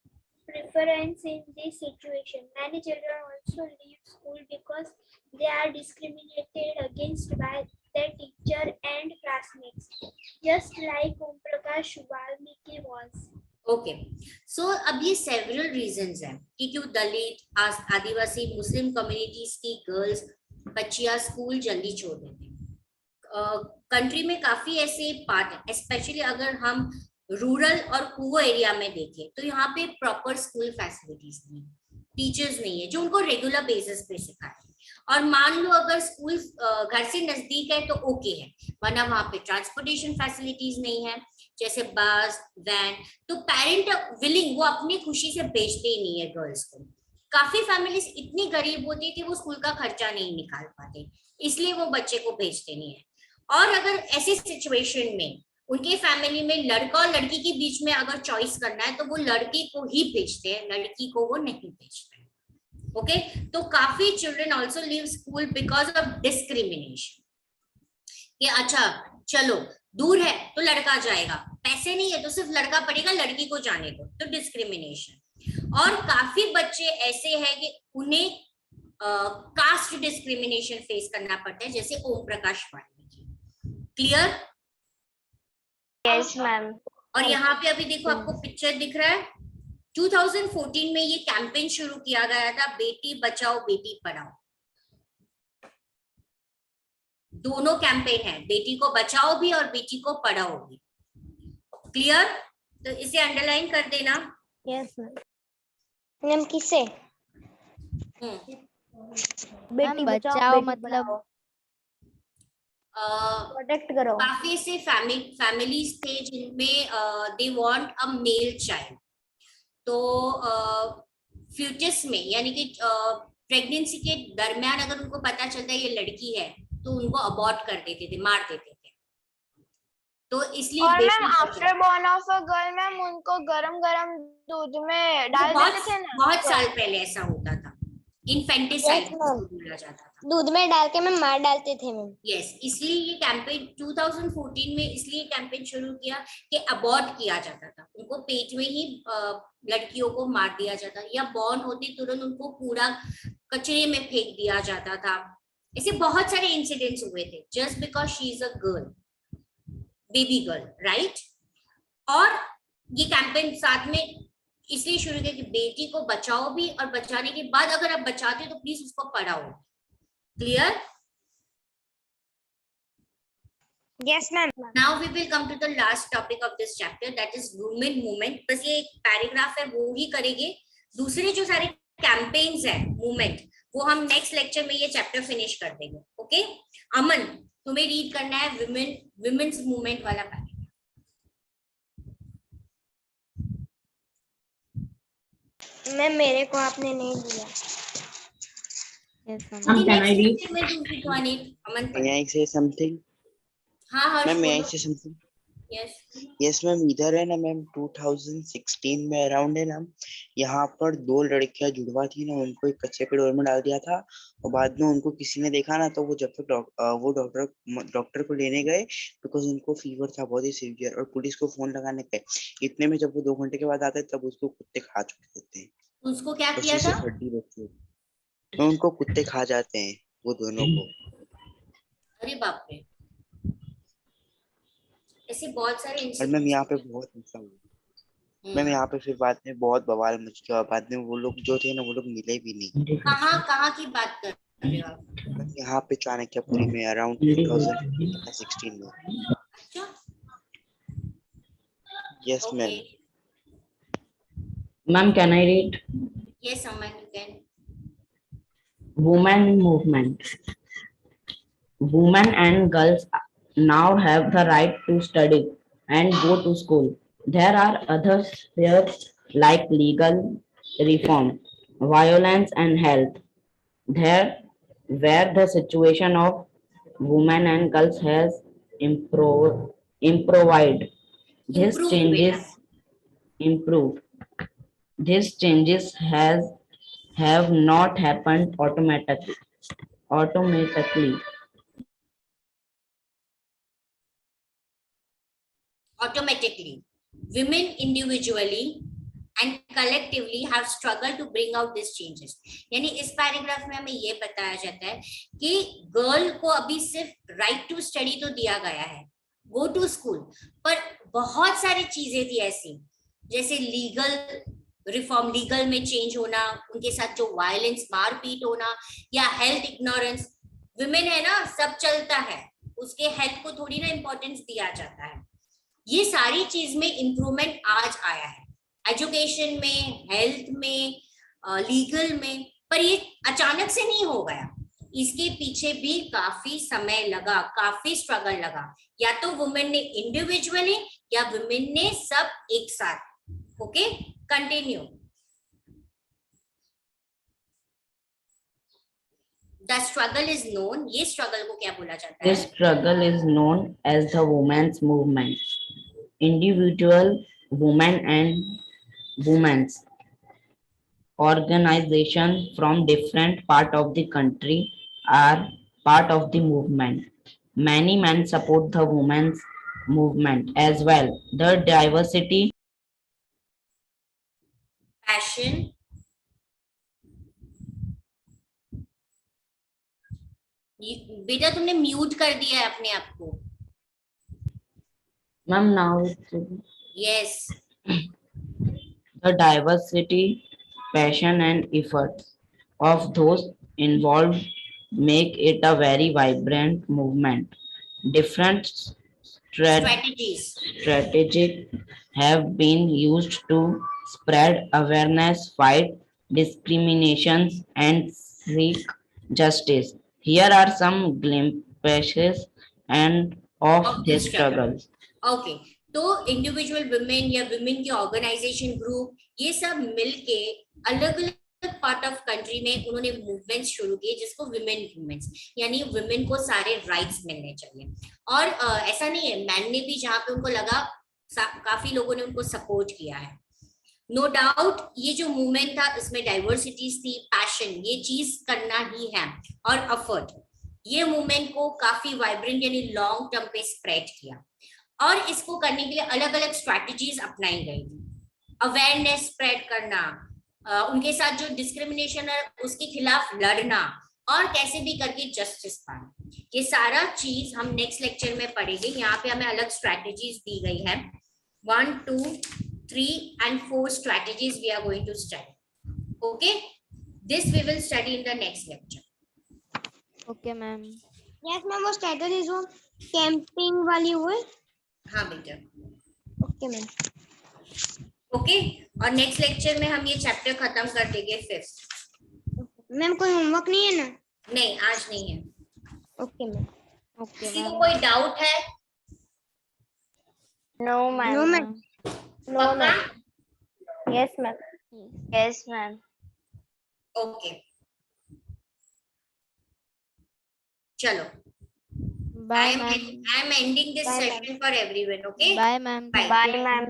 preference in this situation. Many children also leave school because they are discriminated against by their teacher and classmates, just like Om Prakash Valmiki was. Okay so अब ये several reasons हैं कि क्यों दलित, आदिवासी, मुस्लिम communities की girls बच्चियां school जल्दी छोड़ देते हैं। कंट्री में काफी ऐसे पार्ट है, स्पेशली अगर हम रूरल और पुअर एरिया में देखें तो यहाँ पे प्रॉपर स्कूल फैसिलिटीज नहीं, टीचर्स नहीं है जो उनको रेगुलर बेसिस पे सिखाए। और मान लो अगर स्कूल घर से नजदीक है तो ओके है, वरना वहां पे ट्रांसपोर्टेशन फैसिलिटीज नहीं है जैसे बस, वैन, तो पेरेंट विलिंग वो अपनी खुशी से भेजते ही नहीं है गर्ल्स को। काफी फैमिलीज इतनी गरीब होती थी वो स्कूल का खर्चा नहीं निकाल पाते, इसलिए वो बच्चे को भेजते नहीं है। और अगर ऐसी सिचुएशन में उनके फैमिली में लड़का और लड़की के बीच में अगर चॉइस करना है तो वो लड़के को ही भेजते हैं, लड़की को वो नहीं भेजते हैं। ओके तो काफी children also leave school because of discrimination कि अच्छा चलो दूर है तो लड़का जाएगा, पैसे नहीं है तो सिर्फ लड़का पढ़ेगा, लड़की को जाने दो, तो डिस्क्रिमिनेशन। और काफी बच्चे ऐसे हैं कि उन्हें कास्ट डिस्क्रिमिनेशन फेस करना पड़ता है जैसे Om Prakash Valmiki. Clear? Yes ma'am. और यहाँ पे अभी देखो आपको पिक्चर दिख रहा है 2014 में ये कैंपेन शुरू किया गया था, बेटी बचाओ बेटी पढ़ाओ। दोनों कैंपेन है, बेटी को बचाओ भी और बेटी को पढ़ाओ भी। क्लियर? तो इसे अंडरलाइन कर देना। Yes ma'am. मैम किसे? बेटी बचाओ मतलब प्रोटेक्ट करो। काफी से फैमिलीज थे जिनमें they want a male child, तो फ्यूचर्स में यानी कि प्रेगनेंसी के दरमियान अगर उनको पता चलता है ये लड़की है तो उनको अबॉर्ट कर देते थे, मार देते थे। तो इसलिए और ma'am after born of a girl ma'am उनको गरम दूध में डाल देते थे ना। बहुत साल पहले ऐसा होता था, इन्फेंटिसाइड बोला जाता था, दूध में डाल के मैम मार डालते थे मैम। यस इसलिए ये कैंपेन 2014 में इसलिए कैंपेन शुरू किया कि अबॉर्ट किया जाता था, उनको पेट में ही लड़कियों को मार दिया जाता या बॉर्न होते तुरंत उनको पूरा कचरे में फेंक दिया जाता था। ऐसे बहुत सारे इंसिडेंट्स हुए थे just because she is a girl, baby girl, right. और ये कैंपेन साथ में इसलिए शुरू किया कि बेटी को बचाओ भी और बचाने के बाद अगर आप बचाते हो तो प्लीज उसको पढ़ाओ। Clear? Yes, ma'am. Now we will come to the last topic of this chapter, that is women movement. बस ये एक पैराग्राफ है वो ही करेंगे, दूसरे जो सारे कैंपेन्स है मूवमेंट वो हम नेक्स्ट लेक्चर में ये चैप्टर फिनिश कर देंगे. ओके अमन, तुम्हें रीड करना है विमेन्स मूवमेंट वाला पैराग्राफ. मैम मेरे को आपने नहीं दिया. Yes, ma'am. Can I read? Aman May I say something? हाँ हर्ष Ma'am, may I बोलो. say something? Yes. Yes ma'am, इधर है ना मैम 2016 में अराउंड है ना, यहाँ पर 2 लड़कियां जुड़वा थी ना, उनको एक कच्चे पेड़ में डाल दिया था और बाद में उनको किसी ने देखा ना, तो वो जब तक वो डॉक्टर को लेने गए बिकॉज उनको फीवर था बहुत ही सीवियर, और पुलिस को फोन लगाने गए. इतने में जब वो 2 घंटे के बाद आते तब उसको कुत्ते खा चुके होते हैं. उसको क्या किया उसी से था? हड्डी बची होती है. तो उनको कुत्ते खा जाते हैं वो दोनों को. अरे बाप रे, ऐसे बहुत सारे और इंसिडेंट्स. मैम यहाँ पे बहुत मसला हुआ मैम, यहाँ पे फिर बाद में बहुत बवाल मच गया, और बाद में वो लोग जो थे ना वो लोग मिले भी नहीं. कहाँ की बात कर रहे हो आप? यहाँ पे चाणक्यपुरी में अराउंड 2016 में. अच्छा. Yes ma'am. Ma'am, can I read? Yes, Aman, you can. Women movement. Women and girls now have the right to study and go to school. There are other spheres like legal reform, violence and health. There, where the situation of women and girls has improved. These changes improved. These changes have not happened automatically. Automatically, women individually and collectively have struggled to bring out these changes. यानी इस paragraph में हमें ये बताया जाता है कि girl को अभी सिर्फ राइट टू स्टडी तो दिया गया है, गो टू स्कूल, पर बहुत सारी चीजें थी ऐसी जैसे लीगल रिफॉर्म, लीगल में चेंज होना, उनके साथ जो वायलेंस मारपीट होना, या हेल्थ इग्नोरेंस. विमेन है ना, सब चलता है, उसके हेल्थ को थोड़ी ना इम्पोर्टेंस दिया जाता है. ये सारी चीज में इम्प्रूवमेंट आज आया है, एजुकेशन में, हेल्थ में, लीगल में, पर ये अचानक से नहीं हो गया. इसके पीछे भी काफी समय लगा, काफी स्ट्रगल लगा, या तो वुमेन ने इंडिविजुअली या वुमेन ने सब एक साथ. Okay, continue. The struggle is known. ये struggle को क्या बोला जाता है? This struggle is known as the women's movement. Individual women and women's organization from different part of the country are part of the movement. Many men support the women's movement as well. The diversity, Passion. बेटा तुमने mute कर दिया है अपने आप को. ma'am, now Yes. the diversity, passion and efforts of those involved make it a very vibrant movement. Different strategies have been used to spread awareness, fight discriminations, and seek justice. Here are some glimpses and of this struggle. Okay, तो individual women या women के organisation group ये सब मिलके अलग अलग part of country में उन्होंने मूवमेंट्स शुरू किए जिसको वुमेन मूवमेंट्स, यानी वुमेन को सारे राइट्स मिलने चाहिए. और ऐसा नहीं है, मैन ने भी जहाँ पे उनको लगा काफी लोगों ने उनको सपोर्ट किया है. नो डाउट ये जो मूवमेंट था इसमें डाइवर्सिटीज थी, पैशन, ये चीज करना ही है, और एफर्ट. ये मूवमेंट को काफी वाइब्रेंट यानी लॉन्ग टर्म पे स्प्रेड किया, और इसको करने के लिए अलग अलग स्ट्रैटेजीज अपनाई गई थी. अवेयरनेस स्प्रेड करना, उनके साथ जो डिस्क्रिमिनेशन है उसके खिलाफ लड़ना, और कैसे भी करके जस्टिस पाना. ये सारा चीज हम नेक्स्ट लेक्चर में पढ़ेंगे. यहाँ पे हमें अलग स्ट्रैटेजीज दी गई है. 1, 2, 3 and 4 strategies we are going to study. Okay, this we will study in the next lecture. Okay, ma'am. Yes ma'am, वो स्ट्रेटजीज वो कैंपिंग वाली वो है। हाँ बेटा, ओके मैम। ओके। और नेक्स्ट लेक्चर में हम ये चैप्टर खत्म कर देंगे 5th। मैम कोई होमवर्क नहीं है ना? नहीं, आज नहीं है। Okay ma'am. ओके किसी को मैम। कोई डाउट है? No, ma'am. No ma'am. No पक्का? Ma'am. Yes ma'am. Yes, ma'am. Okay, चलो। Bye I ma'am. am ending this Bye, ma'am. session for everyone. Okay. Bye ma'am. Bye. Bye, ma'am.